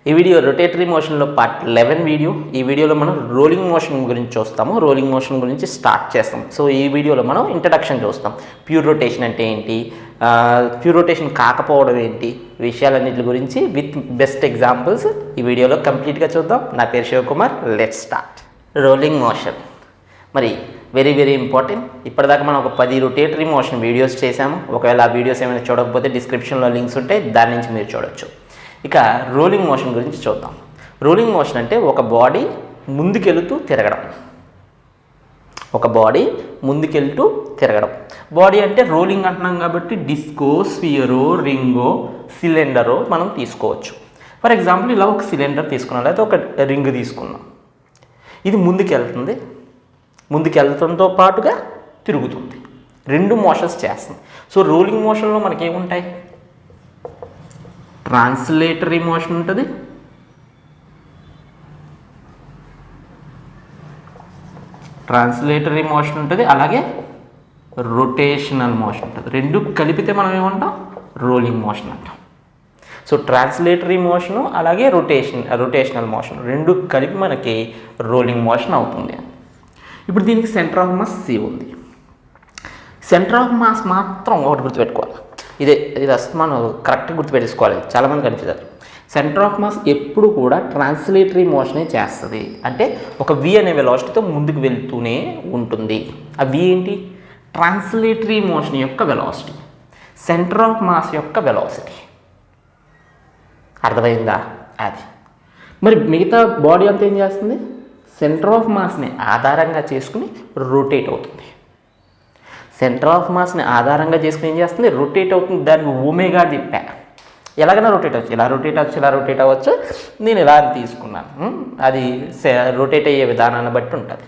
ఈ video rotatory మోషన్లో part 11 video. ఈ వీడియోలో మనం రోలింగ్ మోషన్ గురించి చూస్తాము. రోలింగ్ మోషన్ గురించి స్టార్ట్ చేస్తాం. సో ఈ వీడియోలో మనం ఇంట్రడక్షన్ చూస్తాం. ప్యూర్ రొటేషన్ అంటే ఏంటి, ప్యూర్ రొటేషన్ కాకపోవడం ఏంటి, విషయాలన్నిటి గురించి విత్ బెస్ట్ ఎగ్జాంపుల్స్ ఈ వీడియోలో కంప్లీట్గా చూద్దాం. నా పేరు Shivakumar. Let's start. Rolling motion మరి వెరీ ఇంపార్టెంట్. ఇప్పటిదాకా మనం ఒక 10 రొటేటరీ మోషన్ వీడియోస్ చేసాము. ఒకవేళ ఆ వీడియోస్ ఏమైనా చూడకపోతే డిస్క్రిప్షన్లో లింక్స్ ఉంటాయి, దాని నుంచి మీరు చూడొచ్చు. ఇక రోలింగ్ మోషన్ గురించి చూద్దాం. రోలింగ్ మోషన్ అంటే ఒక బాడీ ముందుకెళ్తూ తిరగడం. ఒక బాడీ ముందుకెళ్తూ తిరగడం. బాడీ అంటే రోలింగ్ అంటున్నాం కాబట్టి డిస్కో, స్పియరో, రింగో, సిలిండరో మనం తీసుకోవచ్చు. ఫర్ ఎగ్జాంపుల్ ఇలా ఒక సిలిండర్ తీసుకున్నాం, లేకపోతే ఒక రింగ్ తీసుకున్నాం. ఇది ముందుకెళ్తుంది, ముందుకెళ్తంతో పాటుగా తిరుగుతుంది. రెండు మోషన్స్ చేస్తుంది. సో రోలింగ్ మోషన్లో మనకేముంటాయి, ట్రాన్స్లేటరీ మోషన్ ఉంటుంది, అలాగే రొటేషనల్ మోషన్ ఉంటుంది. రెండు కలిపితే మనం ఏమంటాం, రోలింగ్ మోషన్ అంటాం. సో ట్రాన్స్లేటరీ మోషను అలాగే రొటేషనల్ మోషన్ రెండు కలిపి మనకి రోలింగ్ మోషన్ అవుతుంది. ఇప్పుడు దీనికి సెంటర్ ఆఫ్ మాస్ C ఉంది. సెంటర్ ఆఫ్ మాస్ మాత్రం ఒకటి గుర్తుపెట్టుకోవాలి. ఇది అసలు మనం కరెక్ట్గా గుర్తుపెట్టుకోవాలి. చాలామంది కనిపిస్తారు. సెంటర్ ఆఫ్ మాస్ ఎప్పుడు కూడా ట్రాన్స్లేటరీ మోషనే చేస్తుంది. అంటే ఒక V అనే వెలాసిటీతో ముందుకు వెళ్తూనే ఉంటుంది. ఆ V ఏంటి, ట్రాన్స్లేటరీ మోషన్ యొక్క వెలాసిటీ, సెంటర్ ఆఫ్ మాస్ యొక్క వెలాసిటీ. అర్థమైందా? అది మరి మిగతా బాడీ అంతా ఏం చేస్తుంది, సెంటర్ ఆఫ్ మాస్ని ఆధారంగా చేసుకుని రొటేట్ అవుతుంది. సెంటర్ ఆఫ్ మాస్ని ఆధారంగా చేసుకుని ఏం చేస్తుంది, రొటేట్ అవుతుంది. దానికి ఒమేగా చెప్పా. ఎలాగైనా రొటేట్ అవ్వచ్చు, ఇలా రొటేట్ అవ్వచ్చు. నేను ఇలా తీసుకున్నాను. అది రొటేట్ అయ్యే విధానాన్ని బట్టి ఉంటుంది.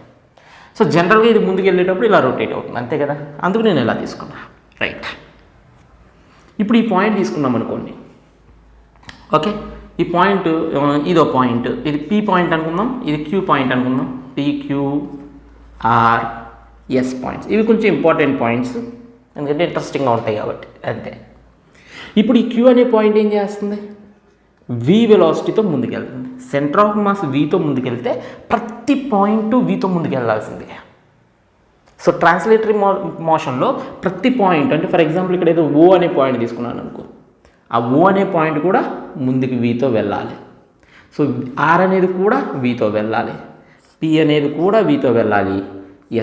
సో జనరల్గా ఇది ముందుకు వెళ్ళేటప్పుడు ఇలా రొటేట్ అవుతుంది, అంతే కదా. అందుకు నేను ఇలా తీసుకున్నా. రైట్. ఇప్పుడు ఈ పాయింట్ తీసుకున్నాం అనుకోండి. ఓకే, ఈ పాయింట్ ఇదో పాయింట్, ఇది P పాయింట్ అనుకుందాం, ఇది Q పాయింట్ అనుకుందాం. PQRS points. ఇవి కొంచెం ఇంపార్టెంట్ పాయింట్స్, ఎందుకంటే ఇంట్రెస్టింగ్గా ఉంటాయి కాబట్టి, అంతే. ఇప్పుడు ఈ Q అనే పాయింట్ ఏం చేస్తుంది, V వెలాసిటీతో ముందుకెళ్తుంది. సెంటర్ ఆఫ్ మాస్ Vతో ముందుకెళ్తే ప్రతి పాయింట్ Vతో ముందుకెళ్లాల్సిందే. సో ట్రాన్స్లేటరీ మోషన్లో ప్రతి పాయింట్, అంటే ఫర్ ఎగ్జాంపుల్ ఇక్కడ ఏదో O అనే పాయింట్ తీసుకున్నాను అనుకో, ఆ O అనే పాయింట్ కూడా ముందుకు Vతో వెళ్ళాలి. సో R అనేది కూడా Vతో వెళ్ళాలి, P అనేది కూడా Vతో వెళ్ళాలి,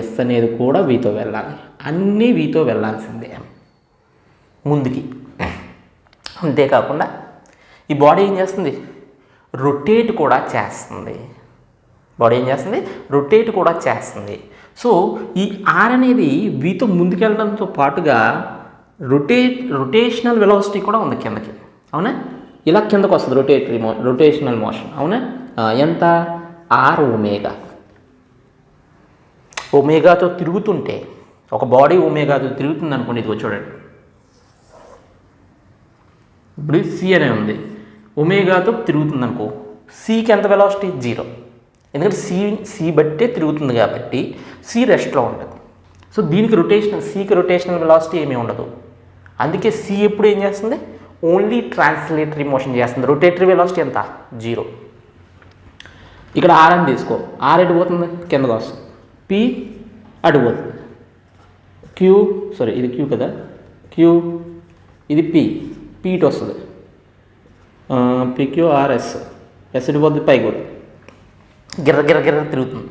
S అనేది కూడా Vతో వెళ్ళాలి. అన్నీ Vతో వెళ్ళాల్సిందే ముందుకి. అంతేకాకుండా ఈ బాడీ ఏం చేస్తుంది, రొటేట్ కూడా చేస్తుంది. సో ఈ R అనేది Vతో ముందుకెళ్ళడంతో పాటుగా రొటేషనల్ వెలాసిటీ కూడా ఉంది కిందకి, అవునా. ఇలా కిందకు వస్తుంది రొటేషనల్ మోషన్, అవునా. ఎంత, R ఒమేగాతో తిరుగుతుంటే, ఒక బాడీ ఒమేగాతో తిరుగుతుంది అనుకోండి. ఇదిగో చూడండి, ఇప్పుడు C అనే ఉంది, ఒమేగాతో తిరుగుతుంది అనుకో. Cకి ఎంత వెలాసిటీ, 0. ఎందుకంటే C బట్టే తిరుగుతుంది కాబట్టి C రెస్ట్లో ఉంటుంది. సో దీనికి Cకి రొటేషనల్ వెలాసిటీ ఏమీ ఉండదు. అందుకే C ఎప్పుడు ఏం చేస్తుంది, ఓన్లీ ట్రాన్స్లేటరీ మోషన్ చేస్తుంది. రొటేటరీ వెలాసిటీ ఎంత, 0. ఇక్కడ R అని తీసుకో, R ఎటు పోతుంది, కిందకు వస్తుంది. P అటు పోతుంది. ఇది Q కదా, Q ఇది P ఇటు వస్తుంది. PQRS, S ఇటు పోతుంది, పైకి పోతుంది, గిర్ర తిరుగుతుంది.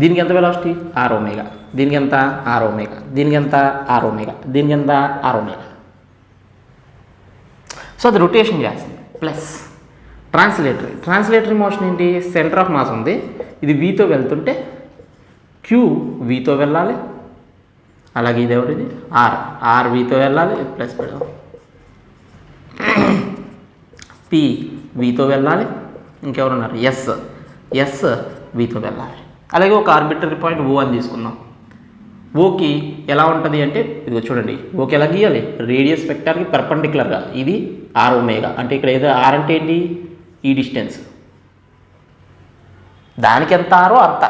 దీనికి ఎంత వెలాసిటీ, R ఒమేగా. దీనికి ఎంత, R ఒమేగా. దీనికి ఎంత, R ఒమేగా. దీనికి ఎంత, R ఒమేగా. సో అది రొటేషన్ చేస్తుంది. ప్లస్ ట్రాన్స్లేటరీ మోషన్ ఏంటి, సెంటర్ ఆఫ్ మాస్ ఉంది, ఇది Vతో వెళ్తుంటే Q Vతో వెళ్ళాలి, అలాగే ఇది ఎవరిది, R Vతో వెళ్ళాలి, ప్లస్ P Vతో వెళ్ళాలి, ఇంకెవరున్నారు, S Vతో వెళ్ళాలి. అలాగే ఒక ఆర్బిటరీ పాయింట్ O అని తీసుకుందాం. ఓకి ఎలా ఉంటుంది అంటే, ఇదిగో చూడండి, ఓకి ఎలా గీయాలి, రేడియస్ వెక్టార్కి పర్పెండిక్యులర్గా. ఇది R ఒమేగా. అంటే ఇక్కడ ఏదో R అంటే ఏంటి, ఈ డిస్టెన్స్, దానికి ఎంత ఆరో అంత.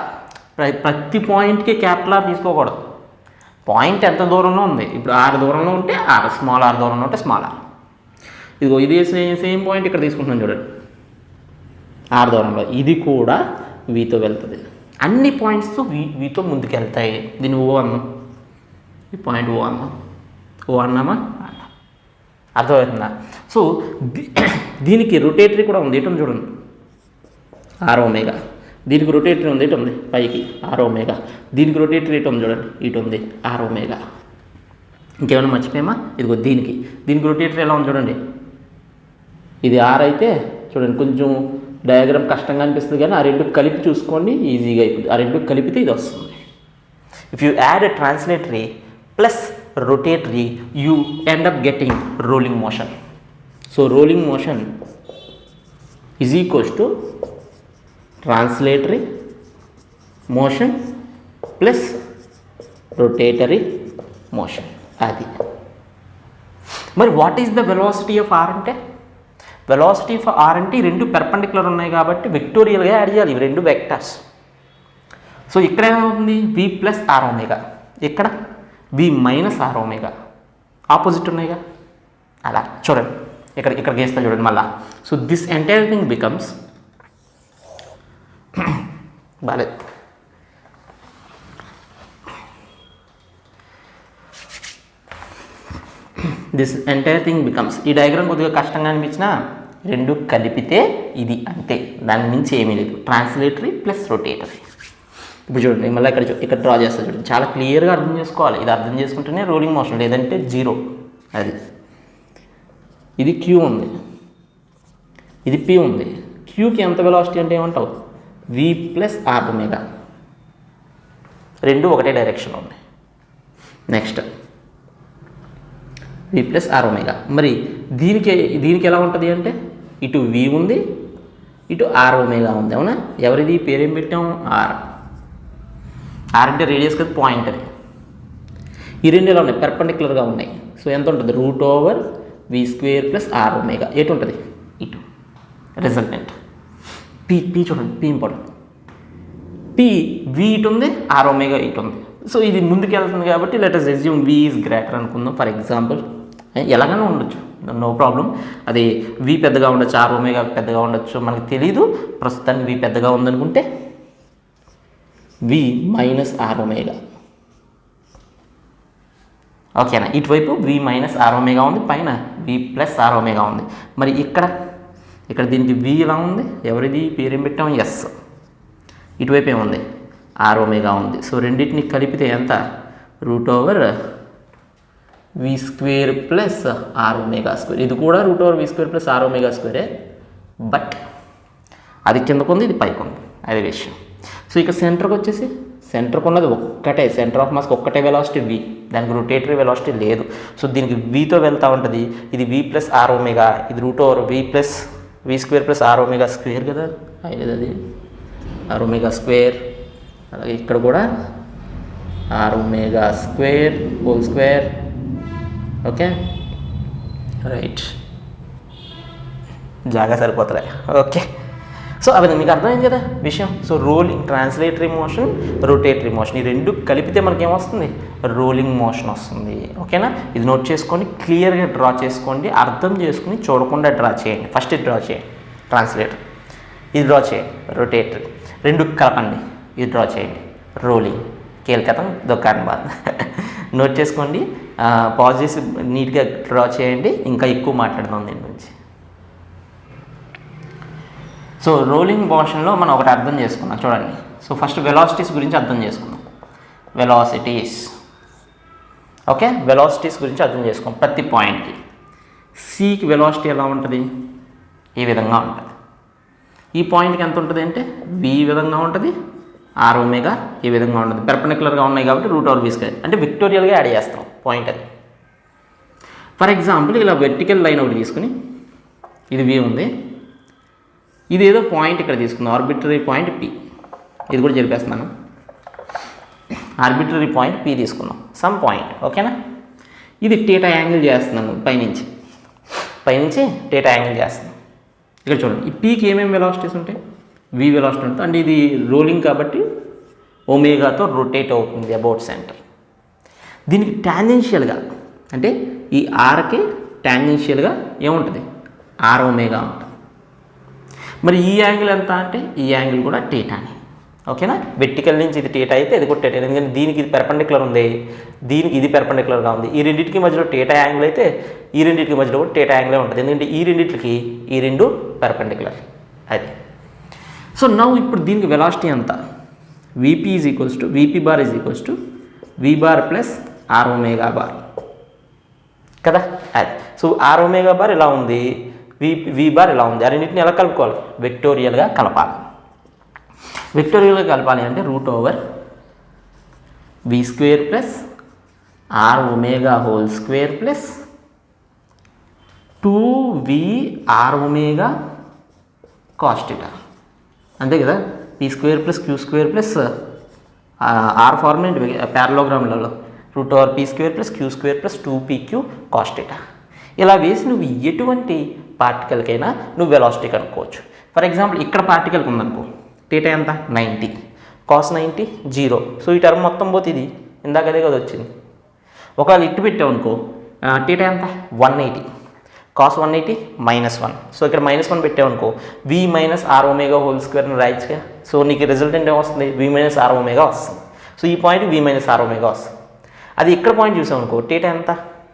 ప్రతి పాయింట్కి క్యాపిటల్ R తీసుకోకూడదు. పాయింట్ ఎంత దూరంలో ఉంది, ఇప్పుడు R దూరంలో ఉంటే R, స్మాల్ r దూరంలో ఉంటే స్మాల్ r. ఇదిగో ఇది సేమ్ పాయింట్ ఇక్కడ తీసుకుంటున్నాను చూడండి. ఆర్ దూరంలో ఇది కూడా వీతో వెళ్తుంది. అన్ని పాయింట్స్ వీతో ముందుకు వెళ్తాయి. దీన్ని ఓ అన్నాం, ఈ పాయింట్ ఓ అన్నాం, ఓ అన్నామా అర్థమవుతుందా? సో దీనికి రొటేటరీ కూడా ఉంది. ఎటు చూడండి ఆర్ ఒమేగా, దీనికి రొటేటరీ ఉంది, ఇటు ఉంది పైకి ఆర్ ఒమేగా, దీనికి రొటేటరీ ఇటు ఉంది చూడండి, ఇటు ఉంది ఆర్ ఒమేగా. ఇంకేమైనా మర్చిపోయామా? ఇదిగో దీనికి రొటేటరీ ఎలా ఉంది చూడండి, ఇది ఆర్ అయితే చూడండి కొంచెం డయాగ్రామ్ కష్టంగా అనిపిస్తుంది, కానీ ఆ రెండు కలిపి చూసుకోండి ఈజీగా అయిపోతుంది. ఆ రెండు కలిపితే ఇది వస్తుంది. If you add a translatory plus rotatory, you end up getting rolling motion. So rolling motion is equals to translatory motion plus rotatory motion. అది మరి what is the velocity of R అంటే? వెలాసిటీ ఆఫ్ ఆర్ అంటే ఈ రెండు perpendicular ఉన్నాయి కాబట్టి వెక్టోరియల్గా add చేయాలి ఇవి రెండు వెక్టర్స్. సో ఇక్కడ ఏమవుతుంది వి ప్లస్ ఆర్ ఒమేగా, ఇక్కడ వి మైనస్ ఆర్ ఒమేగా, ఆపోజిట్ ఉన్నాయిగా. అలా చూడండి ఇక్కడ గీస్తా చూడండి మళ్ళా. So this entire thing becomes బాలేదు. దిస్ ఎంటైర్ థింగ్ బికమ్స్, ఈ డయాగ్రామ్ కొద్దిగా కష్టంగా అనిపించినా రెండు కలిపితే ఇది అంతే, దాని మించి ఏమీ లేదు. Translatory plus rotatory. ఇప్పుడు చూడండి మళ్ళీ ఇక్కడ డ్రా చేస్తా చూడండి, చాలా క్లియర్గా అర్థం చేసుకోవాలి. ఇది అర్థం చేసుకుంటేనే రోలింగ్ మోషన్, లేదంటే జీరో. అది ఇది క్యూ ఉంది, ఇది పి ఉంది. క్యూకి ఎంత వెలాసిటీ అంటే ఏమంటావు? వి ప్లస్ ఆర్ ఒమేగా, రెండు ఒకటే డైరెక్షన్లో ఉన్నాయి. Next v plus are omega. మరి దీనికి ఎలా ఉంటుంది అంటే ఇటు వి ఉంది, ఇటు ఆర్ ఒమేగా ఉంది. అవునా? ఎవరిది పేరేం పెట్టాం? ఆర్. ఆర్ అంటే రేడియస్ కదా, పాయింట్ అది. ఈ రెండు ఎలా ఉన్నాయి? పెర్పెండిక్యులర్గా ఉన్నాయి. సో ఎంత ఉంటుంది? √(v² + r omega. ఎటు ఉంటుంది? ఇటు. రిజల్టెంట్ పి చూడండి, పి ఇంపార్టెంట్. వి ఇటు ఉంది, ఆర్ ఒమేగా ఇటు ఉంది. సో ఇది ముందుకు వెళ్తుంది కాబట్టి let us assume v is greater అనుకుందాం ఫర్ ఎగ్జాంపుల్. ఎలాగైనా ఉండొచ్చు, నో ప్రాబ్లం. అది వి పెద్దగా ఉండొచ్చు, ఆర్ ఒమేగా పెద్దగా ఉండొచ్చు, మనకు తెలీదు. ప్రస్తుతానికి వి పెద్దగా ఉందనుకుంటే వి మైనస్ ఆర్ ఒమేగా. ఓకేనా? ఇటువైపు వి మైనస్ ఆర్ ఒమేగా ఉంది, పైన వి ప్లస్ ఆర్ ఒమేగా ఉంది. మరి ఇక్కడ దీనికి వి ఎలా ఉంది? ఎవరిది పేరేం పెట్టాం? ఎస్. ఇటువైపు ఏముంది? ఆర్ ఒమేగా ఉంది. సో రెండింటిని కలిపితే ఎంత? √(v² + r ఒమేగా². ఇది కూడా √(v² + r ఒమేగా². బట్ అది కిందకు ఉంది, ఇది పైకి ఉంది. అదే విషయం. సో ఇక సెంటర్కి వచ్చేసి సెంటర్కి ఉన్నది ఒక్కటే, సెంటర్ ఆఫ్ మాస్కి ఒక్కటే వెలాసిటీ వి, దానికి రొటేటరీ వెలాసిటీ లేదు. సో దీనికి వితో వెళ్తూ ఉంటుంది. ఇది వి ప్లస్ ఆర్ ఒమేగా, ఇది √(v² + r ఒమేగా² కదా. అయ్యేది అది ఆర్ ఒమేగా². అలాగే ఇక్కడ కూడా ఆర్ ఒమేగా² ఓకే రైట్. జాగా సరిపోతలే. ఓకే. సో అవి మీకు అర్థమైంది కదా విషయం. So rolling, translatory motion, rotatory motion, ఈ రెండు కలిపితే మనకి ఏమొస్తుంది? రోలింగ్ మోషన్ వస్తుంది. ఓకేనా? ఇది నోట్ చేసుకోండి, క్లియర్గా డ్రా చేసుకోండి, అర్థం చేసుకుని చూడకుండా డ్రా చేయండి. ఫస్ట్ ఇది డ్రా చేయండి ట్రాన్స్లేటర్, ఇది డ్రా చేయండి రొటేటరీ, రెండు కలపండి, ఇది డ్రా చేయండి రోలింగ్. కేల్కతం దుకాన్ బాద్. నోట్ చేసుకోండి, పాజ్ చేసి నీట్గా డ్రా చేయండి. ఇంకా ఎక్కువ మాట్లాడదాం దీని గురించి. సో రోలింగ్ మోషన్లో మనం ఒకటి అర్థం చేసుకున్నాం చూడండి. సో ఫస్ట్ వెలాసిటీస్ గురించి అర్థం చేసుకుందాం. వెలాసిటీస్, ఓకే, వెలాసిటీస్ గురించి అర్థం చేసుకోండి. ప్రతి పాయింట్కి సికి వెలాసిటీ ఎలా ఉంటుంది? ఈ విధంగా ఉంటుంది. ఈ పాయింట్కి ఎంత ఉంటుంది అంటే వి ఈ విధంగా ఉంటుంది, ఆర్ ఒమేగా ఈ విధంగా ఉంటుంది. పెర్పెండిక్యులర్గా ఉన్నాయి కాబట్టి √(v², అంటే విక్టోరియల్గా యాడ్ చేస్తాం పాయింట్ అది. ఫర్ ఎగ్జాంపుల్ ఇలా వెర్టికల్ లైన్ ఒకటి తీసుకుని, ఇది వి ఉంది, ఇది ఏదో పాయింట్ ఇక్కడ తీసుకుందాం, ఆర్బిటరీ పాయింట్ పి. ఇది కూడా జరిపేస్తున్నాను. ఆర్బిటరీ పాయింట్ పి తీసుకుందాం, సమ్ పాయింట్. ఓకేనా? ఇది టీటా యాంగిల్ చేస్తున్నాను పైనుంచి టీటా యాంగిల్ చేస్తున్నాను. ఇక్కడ చూడండి, ఈ పీకి ఏమేమి వెలాసిటీస్ ఉంటాయి? వి వెలాసిటీ ఉంటుంది, అంటే ఇది రోలింగ్ కాబట్టి ఒమేగాతో రొటేట్ అవుతుంది అబౌట్ సెంటర్. దీనికి టాంజెన్షియల్గా, అంటే ఈ ఆర్కి టాంజెన్షియల్గా ఏముంటుంది? ఆర్ ఒమేగా ఉంటుంది. మరి ఈ యాంగిల్ ఎంత అంటే ఈ యాంగిల్ కూడా టీటాని. ఓకేనా, వెర్టికల్ నుంచి ఇది టీటా అయితే ఇది కూడా టీటా, ఎందుకంటే దీనికి ఇది పెర్పెండిక్యులర్ ఉంది, దీనికి ఇది పెర్పెండిక్యులర్గా ఉంది. ఈ రెండింటికి మధ్యలో టీటా యాంగిల్ అయితే ఈ రెండింటికి మధ్యలో కూడా టీటా యాంగిలే ఉంటుంది, ఎందుకంటే ఈ రెండింటికి ఈ రెండు పెర్పెండిక్యులర్. అది సో నౌ ఇప్పుడు దీనికి వెలాసిటీ ఎంత, VP is equals to VP bar is equals to v bar plus are omega bar కదా. అది సో ఆర్ ఒమేగా బార్ ఇలా ఉంది, వి బార్ ఇలా ఉంది. ఆ రెండింటిని ఎలా కలుపుకోవాలి, వెక్టోరియల్గా కలపాలి. వెక్టోరియల్గా కలపాలి అంటే root over v square plus are omega whole square plus 2v r omega cos theta, అంతే కదా. P square plus q square plus r format ప్యారలోగ్రామ్లలో root over p square plus q square plus 2pq cos theta. ఇలా వేసి నువ్వు ఎటువంటి పార్టికల్కైనా నువ్వు velocity కనుక్కోవచ్చు. For example ఇక్కడ పార్టికల్కి ఉందనుకో, టీటా ఎంత 90, కాస్ 90 0. సో ఈ టర్మ్ మొత్తం పోతే ఇది ఇందాక అదే కదా వచ్చింది. ఒకవేళ ఇటు పెట్టావు అనుకో, టీటా ఎంత 180, కాస్ 180 -1. సో ఇక్కడ -1 పెట్టావు అనుకో, v minus r omega whole స్క్వేర్ని రాయొచ్చుగా. సో నీకు రిజల్టెంట్ ఏమొస్తుంది, వి మైనస్ ఆర్ ఒమేగా వస్తుంది. సో ఈ point v minus r omega వస్తుంది. అది ఇక్కడ పాయింట్ చూసావు అనుకో, టీటా ఎంత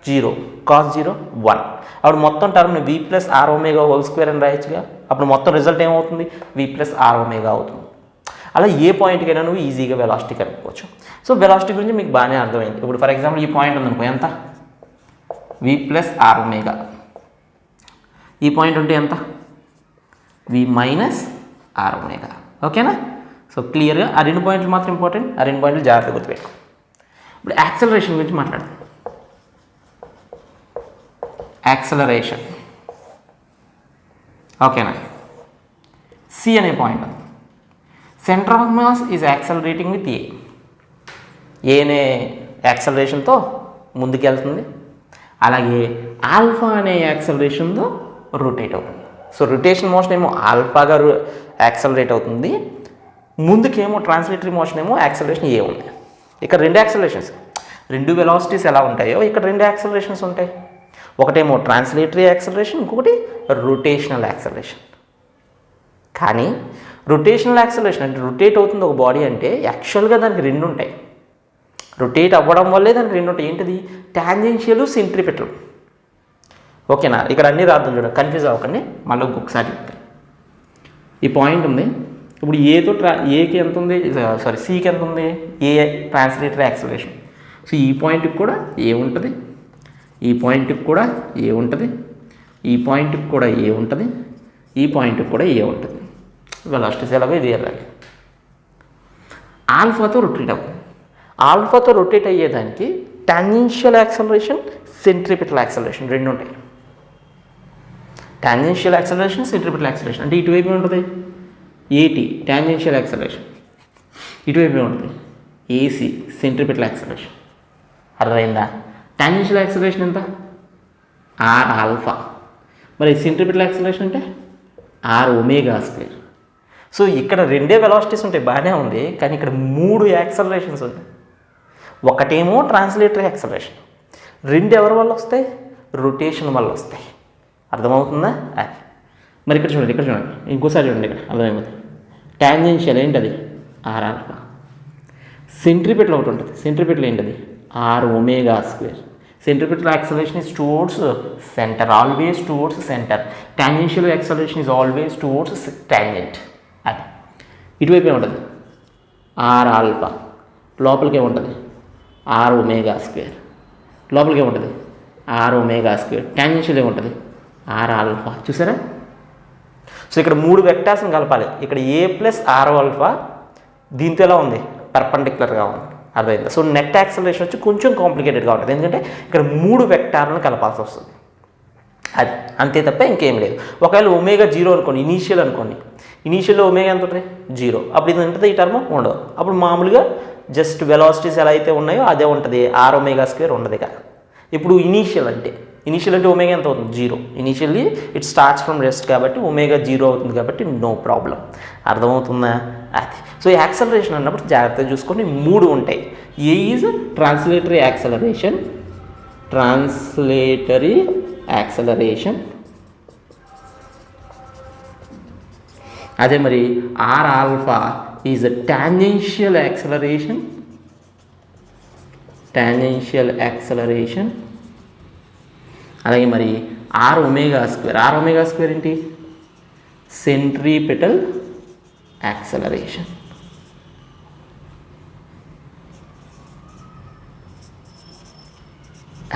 0, కాస్ 0 1. అప్పుడు మొత్తం టర్మ్ని v plus are omega whole square అని రాయొచ్చుగా. అప్పుడు మొత్తం రిజల్ట్ ఏమవుతుంది, వి ప్లస్ ఆర్ ఒమేగా అవుతుంది. అలా ఏ పాయింట్కైనా నువ్వు ఈజీగా వెలాసిటీ కనుక్కోవచ్చు. సో వెలాసిటీ గురించి మీకు బాగానే అర్థమైంది. ఇప్పుడు ఫర్ ఎగ్జాంపుల్ ఈ పాయింట్ ఉందనుకో, ఎంత వి ప్లస్ ఆర్ ఒమేగా, ఈ పాయింట్ ఉంటే ఎంత వి మైనస్ ఆర్ ఒమేగా. ఓకేనా. సో క్లియర్గా ఆ రెండు పాయింట్లు మాత్రం ఇంపార్టెంట్, ఆ రెండు పాయింట్లు జాగ్రత్తగా గుర్తుపెట్టుకో. ఇప్పుడు యాక్సలరేషన్ గురించి మాట్లాడదాం. యాక్సలరేషన్ ఓకేనా. సి అనే పాయింట్ ఉంది, centre of mass is accelerating with a అనే యాక్సలరేషన్తో ముందుకెళ్తుంది. అలాగే ఆల్ఫా అనే యాక్సలరేషన్తో రొటేట్ అవుతుంది. సో రొటేషన్ మోషన్ ఏమో ఆల్ఫాగా యాక్సలరేట్ అవుతుంది, ముందుకేమో ట్రాన్స్లేటరీ మోషన్ ఏమో యాక్సలరేషన్ ఏ ఉంది. ఇక్కడ రెండు యాక్సలరేషన్స్, రెండు వెలాసిటీస్ ఎలా ఉంటాయో ఇక్కడ రెండు యాక్సలరేషన్స్ ఉంటాయి. ఒకటేమో ట్రాన్స్లేటరీ యాక్సలరేషన్, ఇంకొకటి రొటేషనల్ యాక్సలరేషన్. కానీ రొటేషనల్ యాక్సలరేషన్ అంటే రొటేట్ అవుతుంది ఒక బాడీ అంటే యాక్చువల్గా దానికి రెండు ఉంటాయి. రొటేట్ అవ్వడం వల్లే దానికి రెండు ఉంటాయి. ఏంటిది, టాంజెన్షియల్, సెంట్రిపెటల్. ఓకేనా. ఇక్కడ అన్నీ రాద్దాం చూడండి, కన్ఫ్యూజ్ అవ్వకండి, మళ్ళీ ఇంకొకసారి చెప్తాను. ఈ పాయింట్ ఉంది, ఇప్పుడు ఏతో ఏకి ఎంత ఉంది, సారీ సికి ఎంత ఉంది, ఏ ట్రాన్స్లేటరీ యాక్సలరేషన్. సో ఈ పాయింట్కి కూడా ఏ ఉంటుంది, ఈ పాయింట్కి కూడా ఏ ఉంటుంది, ఈ పాయింట్కి కూడా ఏ ఉంటుంది, ఈ పాయింట్కి కూడా ఏ ఉంటుంది. వెలాసిటీస్ ఎలాగో ఇది వెళ్ళాలి. ఆల్ఫాతో రొటేట్ అవ్వదు. ఆల్ఫాతో రొటేట్ అయ్యేదానికి టాంజెన్షియల్ యాక్సలరేషన్, సెంట్రిపెటల్ యాక్సలరేషన్ రెండు ఉంటాయి. టాంజెన్షియల్ యాక్సలరేషన్, సెంట్రిపెటల్ యాక్సలరేషన్ అంటే ఇటువైపు ఉంటుంది ఏటీ టాంజెన్షియల్ యాక్సలరేషన్, ఇటువైపు ఉంటుంది ఏసీ సెంట్రిపెటల్ యాక్సలరేషన్. అర్థమైందా. టాంజెన్షియల్ యాక్సలరేషన్ ఎంత ఆర్ ఆల్ఫా, మరి సెంట్రిపెటల్ యాక్సలరేషన్ అంటే ఆర్ ఒమేగా స్క్వేర్. సో ఇక్కడ రెండే వెలాసిటీస్ ఉంటాయి, బాగానే ఉంది. కానీ ఇక్కడ మూడు యాక్సలరేషన్స్ ఉంటాయి. ఒకటేమో ట్రాన్స్లేటరీ యాక్సలరేషన్, రెండు ఎవరి వల్ల వస్తాయి, రొటేషన్ వల్ల వస్తాయి. అర్థమవుతుందా. అది మరి ఇక్కడ చూడండి, ఇక్కడ చూడండి, ఇంకోసారి చూడండి, ఇక్కడ అర్థమైపోతుంది. టాంజెన్షియల్ ఏంటది ఆర్ ఆల్ఫా, సెంట్రిపెటల్ ఒకటి ఉంటుంది, సెంట్రిపెటల్ ఏంటది R omega square. Centripetal acceleration is towards center, always towards center. Tangential acceleration is always towards tangent. అది ఇటువైపు ఏముంటుంది ఆర్ ఆల్ఫా, లోపలికి ఏముంటుంది ఆర్ ఒమేగా స్క్వేర్, లోపలికి ఏముంటుంది ఆర్ ఒమేగా స్క్వేర్. టాంజెన్షియల్ ఏముంటుంది ఆర్ ఆల్ఫా. చూసారా. సో ఇక్కడ మూడు వెక్టార్స్ని కలపాలి. ఇక్కడ ఏ ప్లస్ ఆర్ ఆల్ఫా దీంతో ఎలా ఉంది, పర్పెండిక్యులర్గా ఉంది. అర్థమైందా. సో నెట్ యాక్సలరేషన్ వచ్చి కొంచెం కాంప్లికేటెడ్గా ఉంటుంది, ఎందుకంటే ఇక్కడ మూడు వెక్టార్లను కలపాల్సి వస్తుంది. అది అంతే తప్ప ఇంకేం లేదు. ఒకవేళ ఒమేగా 0 అనుకోండి, ఇనీషియల్ అనుకోండి, ఇనీషియల్లో ఒమేగా ఎంత ఉంటుంది 0, అప్పుడు ఇది ఉంటుంది, ఈ టర్మ్ ఉండదు. అప్పుడు మామూలుగా జస్ట్ వెలాసిటీస్ ఎలా అయితే ఉన్నాయో అదే ఉంటుంది, ఆర్ ఒమేగా స్క్వేర్ ఉండదు ఇక. ఇప్పుడు ఇనీషియల్ అంటే ఒమేగా ఎంత అవుతుంది 0. Initially it starts from rest కాబట్టి ఒమేగా 0 అవుతుంది కాబట్టి నో ప్రాబ్లం. అర్థమవుతుందా. అది సో యాక్సలరేషన్ అన్నప్పుడు జాగ్రత్తగా చూసుకొని మూడు ఉంటాయి. ఏ ఈజ్ ట్రాన్స్లేటరీ యాక్సలరేషన్, అదే మరి R alpha is tangential acceleration. అలాగే మరి ఆర్ ఒమేగా స్క్వేర్ ఏంటి? Centripetal acceleration.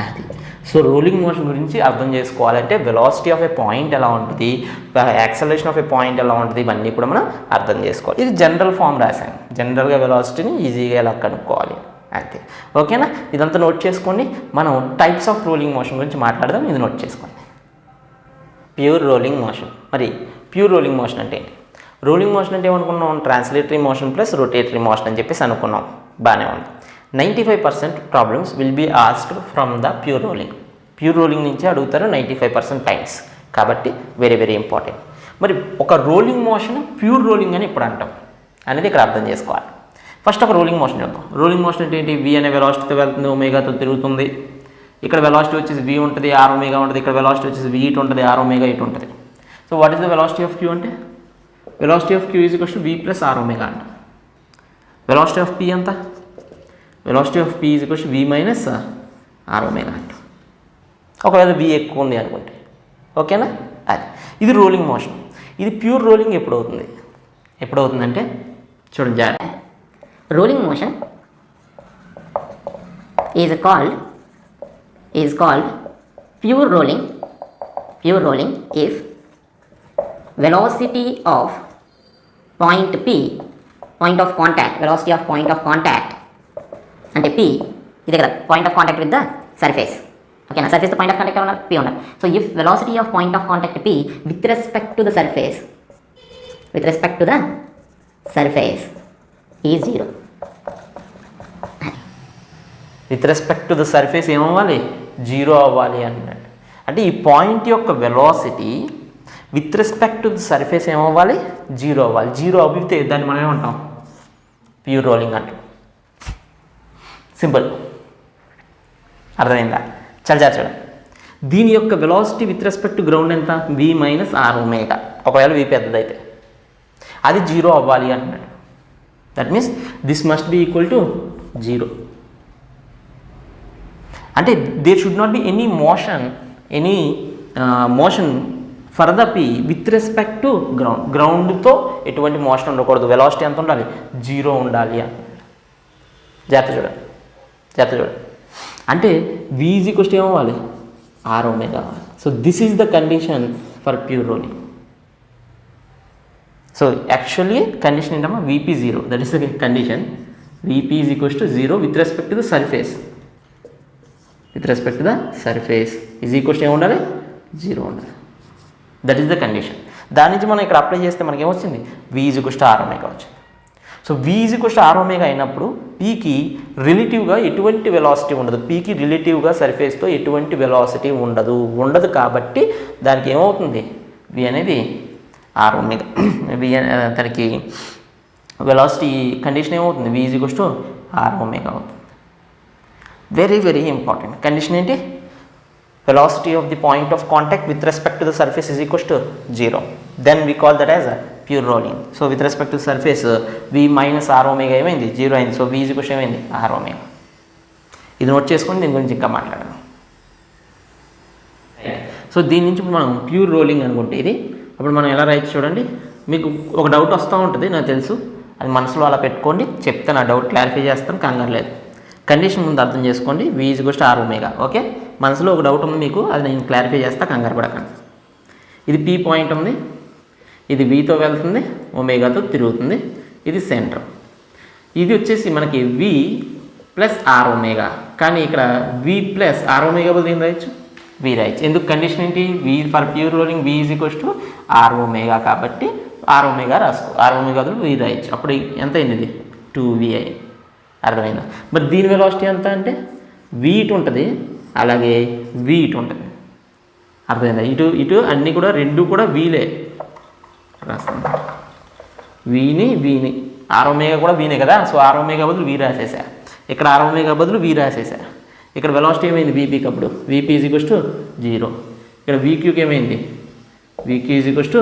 అది సో రోలింగ్ మోషన్ గురించి అర్థం చేసుకోవాలంటే వెలాసిటీ ఆఫ్ ఏ పాయింట్ ఎలా ఉంటుంది, యాక్సలరేషన్ ఆఫ్ ఏ పాయింట్ ఎలా ఉంటుంది, ఇవన్నీ కూడా మనం అర్థం చేసుకోవాలి. ఇది జనరల్ ఫామ్ రాశాను, జనరల్గా వెలాసిటీని ఈజీగా ఎలా కనుక్కోవాలి అంతే. ఓకేనా? ఇదంతా నోట్ చేసుకోండి. మనం టైప్స్ ఆఫ్ రోలింగ్ మోషన్ గురించి మాట్లాడదాం. ఇది నోట్ చేసుకోండి. Pure rolling motion. మరి ప్యూర్ రోలింగ్ మోషన్ అంటే ఏంటి? రోలింగ్ మోషన్ అంటే ఏమనుకున్నాం? Translatory motion plus rotatory motion అని చెప్పేసి అనుకున్నాం. బాగానే ఉంది. 95% problems will be asked from the pure rolling. Pure rolling నుంచి అడుగుతారు 95% టైమ్స్. కాబట్టి వెరీ వెరీ ఇంపార్టెంట్. మరి ఒక రోలింగ్ మోషన్ ప్యూర్ రోలింగ్ అని ఇప్పుడు అంటాం అనేది ఇక్కడ అర్థం చేసుకోవాలి. ఫస్ట్ ఒక రోలింగ్ మోషన్ చూద్దాం. రోలింగ్ మోషన్ అంటే ఏంటి? వి అనే వెలాసిటీతో వెళ్తుంది, ఒమేగాతో తిరుగుతుంది. ఇక్కడ వెలాసిటీ వచ్చేసి వి ఉంటుంది, ఆర్ ఒమేగా ఉంటుంది. ఇక్కడ వెలాసిటీ వచ్చేసి వి ఇటు ఉంటుంది, ఆర్ ఒమేగా ఇటు ఉంటుంది. So what is the velocity of q అంటే? Velocity of q is equals to v plus are omega అంట. వెలాసిటీ ఆఫ్ పి ఎంత? Velocity of p is equals to v minus r omega అంట. ఒకవేళ v ఎక్కువ ఉంది అనుకుంటే. ఓకేనా? అది ఇది రోలింగ్ మోషన్. ఇది ప్యూర్ రోలింగ్ ఎప్పుడు అవుతుందంటే చూడండి జాగ్రత్త. Rolling motion is called pure rolling. Pure rolling if velocity of point P, point of contact, velocity of point of contact అంటే P ఇది కదా point of contact with the surface. Okay, na surface to point of contact uన్నారు P uన్నారు. So if velocity of point of contact P with respect to the surface is 0. With respect to the surface ఏమవ్వాలి? 0 అవ్వాలి అన్నట్టు. అంటే ఈ point యొక్క velocity with respect to the surface ఏమవ్వాలి? 0 అవ్వాలి. 0 అవ్వితే దాన్ని మనం ఏమంటాం? ప్యూర్ రోలింగ్ అంటాం. సింపుల్. అర్థమైందా? చాలా చూడండి. దీని యొక్క velocity with respect to ground ఎంత? V minus r omega. ఒకవేళ వి పెద్దదైతే అది 0 అవ్వాలి అంటున్నాడు. That means this must be equal to 0. అంటే there should not be any motion for the p with respect to గ్రౌండ్తో ఎటువంటి మోషన్ ఉండకూడదు. వెలాసిటీ ఎంత ఉండాలి? 0 ఉండాలి అని. జాగ్రత్త చూడండి. అంటే వి ఈజ్ ఈక్వల్స్ టు ఏమవ్వాలి? R omega. So this is the condition for pure rolling. So actually condition ఏంటమ్మా? V p 0. That is the condition. V p is equals to 0 with respect to the surface. Is equals ఏమి ఉండాలి? 0 ఉండాలి. That is the condition. దాని నుంచి మనం ఇక్కడ apply చేస్తే మనకి ఏమొచ్చింది? V is equals to r omega వచ్చింది. So v is equals to r omega అయినప్పుడు పీకి రిలేటివ్గా ఎటువంటి వెలాసిటీ ఉండదు. పీకి రిలేటివ్గా సర్ఫేస్తో ఎటువంటి వెలాసిటీ ఉండదు. కాబట్టి దానికి ఏమవుతుంది? వి అనేది ఆర్ ఒమేగా. దానికి వెలాసిటీ కండిషన్ ఏమవుతుంది? V is equals to r omega అవుతుంది. వెరీ వెరీ ఇంపార్టెంట్ కండిషన్ ఏంటి? Velocity of the point of contact with respect to the surface is equals to 0. Then we call that as pure rolling. So with respect to surface v minus r omega ఏమైంది? 0 అయింది. So v is equals ఏమైంది? R omega. ఇది note చేసుకొని దీని గురించి ఇంకా మాట్లాడదాం. So దీని నుంచి ఇప్పుడు మనం ప్యూర్ రోలింగ్ అనుకుంటే ఇది అప్పుడు మనం ఎలా రాయొచ్చు చూడండి. మీకు ఒక డౌట్ వస్తూ ఉంటుంది, నాకు తెలుసు. అది మనసులో అలా పెట్టుకోండి. చెప్తే నా డౌట్ క్లారిఫై చేస్తాను, కంగారు లేదు. కండిషన్ ముందు అర్థం చేసుకోండి. V is equals to r omega. Okay, మనసులో ఒక డౌట్ ఉంది మీకు, అది నేను క్లారిఫై చేస్తా, కంగారు పడకండి. ఇది పీ పాయింట్ ఉంది, ఇది వితో వెళ్తుంది, ఒమేగాతో తిరుగుతుంది, ఇది సెంటర్. ఇది వచ్చేసి మనకి వి ప్లస్ ఆర్ ఒమేగా. కానీ ఇక్కడ వి ప్లస్ ఆర్ ఒమేగా బదులు ఏం రాయొచ్చు? వి రాయొచ్చు. ఎందుకు? కండిషన్ ఏంటి? V for pure rolling v is equals to r omega. కాబట్టి ఆర్ ఒమేగా రాసుకో. ఆర్ ఒమేగా బదులు వి రాయొచ్చు. అప్పుడు ఎంత అయింది? ఇది 2v అయింది. అర్థమైందా? మరి దీని వెలాసిటీ ఎంత అంటే వి ఇటు ఉంటుంది, అలాగే వి ఇటు ఉంటుంది. అర్థమైందా? ఇటు అన్నీ కూడా రెండు కూడా వీలే రాస్తాను. వీని ఆర్ ఒమేగా కూడా వీనే కదా. సో ఆర్ ఒమేగా బదులు వి రాసేసా. ఇక్కడ ఆర్ ఒమేగా బదులు వి రాసేసా. ఇక్కడ వెలాసిటీ ఏమైంది? వీపీకి. అప్పుడు వీపీ ఈజ్ ఈక్వల్స్ టు 0. ఇక్కడ వీక్యూకి ఏమైంది? VQ is equals to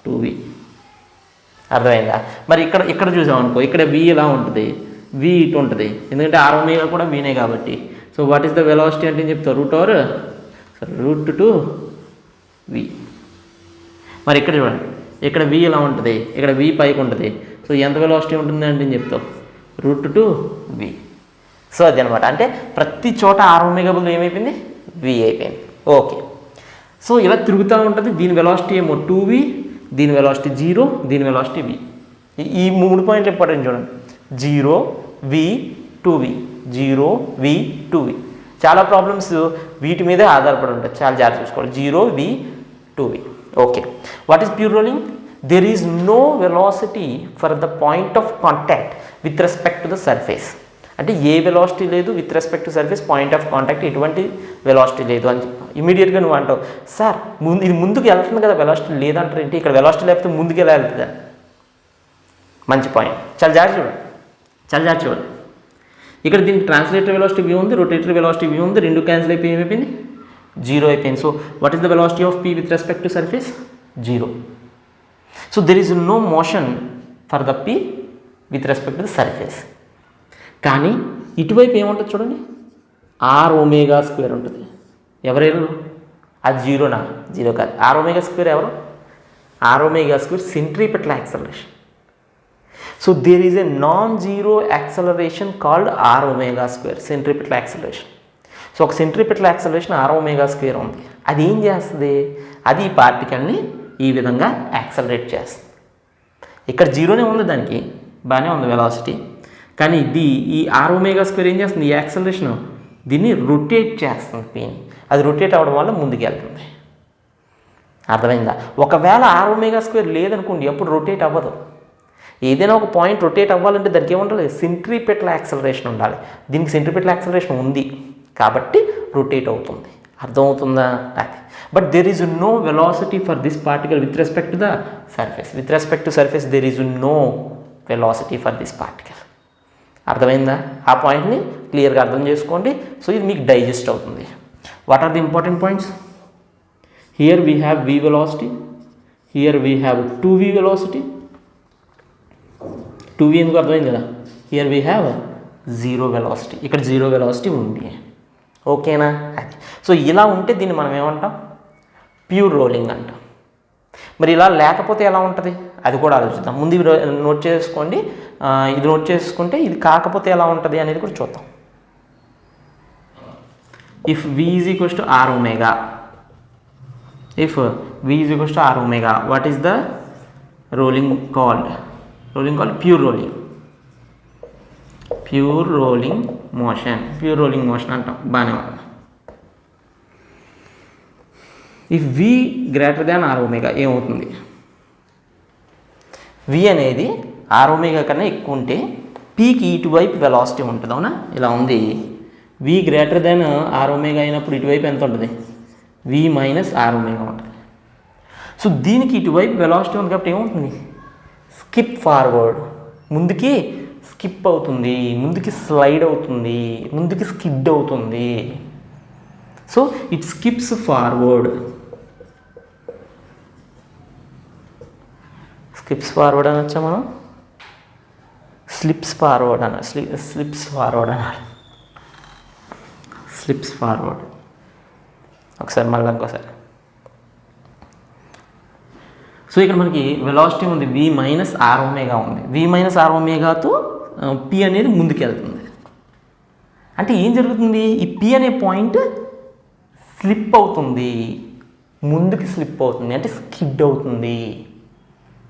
2v. అర్థమైందా? మరి ఇక్కడ ఇక్కడ చూసామనుకో, ఇక్కడ v ఇలా ఉంటుంది, v ఇటు ఉంటుంది, ఎందుకంటే ఆర్ ఒమేగా కూడా వీనే కాబట్టి. So what is the velocity అంటే ఏం చెప్తావు? √2 v. మరి ఇక్కడ చూడండి, ఇక్కడ v ఇలా ఉంటుంది, ఇక్కడ v పైకి ఉంటుంది. సో ఎంత వెలాసిటీ ఉంటుంది అంటే ఏం చెప్తావు? √2 v. సో అది అనమాట. అంటే ప్రతి చోట ఆర్ ఒమేగా బదులు ఏమైపోయింది? v అయిపోయింది. ఓకే. సో ఇలా తిరుగుతూ ఉంటుంది. దీని వెలాసిటీ ఏమో 2v, దీని వెలాసిటీ 0, దీని వెలాసిటీ v. ఈ 3 పాయింట్లు ఇంపార్టెంట్ చూడండి. 0v 2v, 0v 2v. చాలా ప్రాబ్లమ్స్ వీటి మీదే ఆధారపడి ఉంటాయి, చాలా జాగ్రత్త చూసుకోవాలి. 0v 2v. Okay. What is pure rolling? There is no velocity for the point of contact with respect to the surface. అంటే ఏ వెలాసిటీ లేదు with respect to surface, point of contact ఎటువంటి వెలాసిటీ లేదు అని చెప్పి ఇమీడియట్గా నువ్వు అంటావు, సార్ ఇది ముందుకు వెళ్తుంది కదా, వెలాసిటీ లేదంటారు ఏంటి? ఇక్కడ వెలాసిటీ లేకపోతే ముందుకు ఎలా వెళ్తుందా? మంచి పాయింట్. చాలా జాగ్రత్త చూడండి. ఇక్కడ దీనికి ట్రాన్స్లేటర్ వెలాసిటీ v ఉంది, రొటేటరీ వెలాసిటీ v ఉంది, రెండు క్యాన్సిల్ అయిపోయి ఏమైపోయింది? 0 అయిపోయింది. So what is the velocity of p with respect to surface? 0. So there is no motion for the p with respect to the surface. కానీ ఇటువైపు ఏముంటుంది చూడండి, ఆర్ ఒమేగా స్క్వేర్ ఉంటుంది. ఎవరెవరు? అది 0నా? 0 కాదు. ఆర్ ఒమేగా స్క్వేర్ ఎవరు? R omega square centripetal acceleration. So there is a non zero acceleration called r omega square, centripetal acceleration. So ఒక centripetal acceleration r omega square ఉంది. అది ఏం చేస్తుంది? అది ఈ పార్టికల్ని ఈ విధంగా యాక్సలరేట్ చేస్తుంది. ఇక్కడ 0నే ఉంది, దానికి బాగానే ఉంది వెలాసిటీ. కానీ ఈ ఆర్ ఒమేగా స్క్వేర్ ఏం చేస్తుంది? ఈ యాక్సలరేషన్ దీన్ని రొటేట్ చేస్తుంది పీని. అది రొటేట్ అవ్వడం వల్ల ముందుకు వెళ్తుంది. అర్థమైందా? ఒకవేళ ఆర్ ఒమేగా స్క్వేర్ లేదనుకోండి, అప్పుడు రొటేట్ అవ్వదు. ఏదైనా ఒక పాయింట్ రొటేట్ అవ్వాలంటే దానికి ఏముండాలి? సెంట్రిపెటల్ యాక్సలరేషన్ ఉండాలి. దీనికి సెంట్రిపెటల్ యాక్సలరేషన్ ఉంది కాబట్టి రొటేట్ అవుతుంది. అర్థమవుతుందా? అది. But there is no velocity for this particle with respect to the surface. With respect to surface there is no velocity for this particle. అర్థమైందా? ఆ పాయింట్ని క్లియర్గా అర్థం చేసుకోండి. సో ఇది మీకు డైజెస్ట్ అవుతుంది. What are the important points? Here we have v velocity, here we have 2v velocity. 2v ఎందుకు అర్థమైంది కదా? Here we have 0 velocity. ఇక్కడ 0 వెలాసిటీ ఉంది. ఓకేనా? అది. సో ఇలా ఉంటే దీన్ని మనం ఏమంటాం? ప్యూర్ రోలింగ్ అంటాం. మరి ఇలా లేకపోతే ఎలా ఉంటుంది అది కూడా ఆలోచిద్దాం. ముందు ఇవి నోట్ చేసుకోండి. ఇది నోట్ చేసుకుంటే ఇది కాకపోతే ఎలా ఉంటుంది అనేది కూడా చూద్దాం. If v is equals to r omega, if v is equals to r omega, what is the rolling called? Rolling called pure rolling. Pure rolling motion అంటాం. బాగానే ఉంది. If v greater than r omega ఏమవుతుంది? v అనేది r omega కన్నా ఎక్కువ ఉంటే pకి ఇటువైపు velocity ఉంటుంది. అవునా? ఇలా ఉంది. v greater than r omega అయినప్పుడు ఇటువైపు ఎంత ఉంటుంది? v మైనస్ ఆర్ ఒమేగా ఉంటుంది. సో దీనికి ఇటువైపు వెలాసిటీ ఉంది కాబట్టి ఏమవుతుంది? స్కిప్ ఫార్వర్డ్, ముందుకి స్కిప్ అవుతుంది, ముందుకి స్లైడ్ అవుతుంది, ముందుకి స్కిడ్ అవుతుంది. So it skips forward. Skips forward అనొచ్చా మనం? స్లిప్స్ ఫార్వర్డ్ అనాలి. Slips forward. ఒకసారి మళ్ళీ ఇంకోసారి. సో ఇక్కడ మనకి వెలాసిటీ ఉంది, v మైనస్ ఆర్ ఒమేగా ఉంది. v మైనస్ ఆర్ ఒమేగాతో p అనేది ముందుకు వెళ్తుంది. అంటే ఏం జరుగుతుంది? ఈ p అనే పాయింట్ స్లిప్ అవుతుంది, ముందుకి స్లిప్ అవుతుంది, అంటే స్కిడ్ అవుతుంది.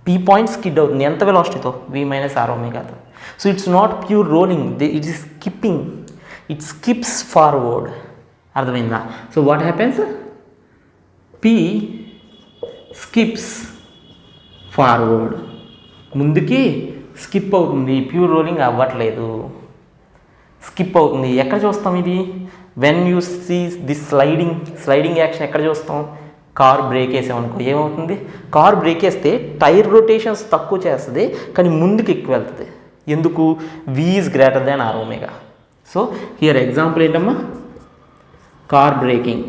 p పాయింట్ స్కిడ్ అవుతుంది. ఎంత వెలాసిటీతో? v మైనస్ ఆర్ ఒమేగాతో. So it's not pure rolling, it is skipping. It skips forward. అర్థమైందా? So what happens? p skips forward, ముందుకి స్కిప్ అవుతుంది. ప్యూర్ రోలింగ్ అవ్వట్లేదు, స్కిప్ అవుతుంది. ఎక్కడ చూస్తాం ఇది? When you see this sliding action ఎక్కడ చూస్తాం? కార్ బ్రేక్ వేసామనుకో ఏమవుతుంది? కార్ బ్రేక్ వేస్తే టైర్ రొటేషన్స్ తక్కువ చేస్తుంది, కానీ ముందుకు ఎక్కువ వెళ్తుంది. ఎందుకు? v is greater than r omega. So here example ఏంటమ్మా? Car breaking,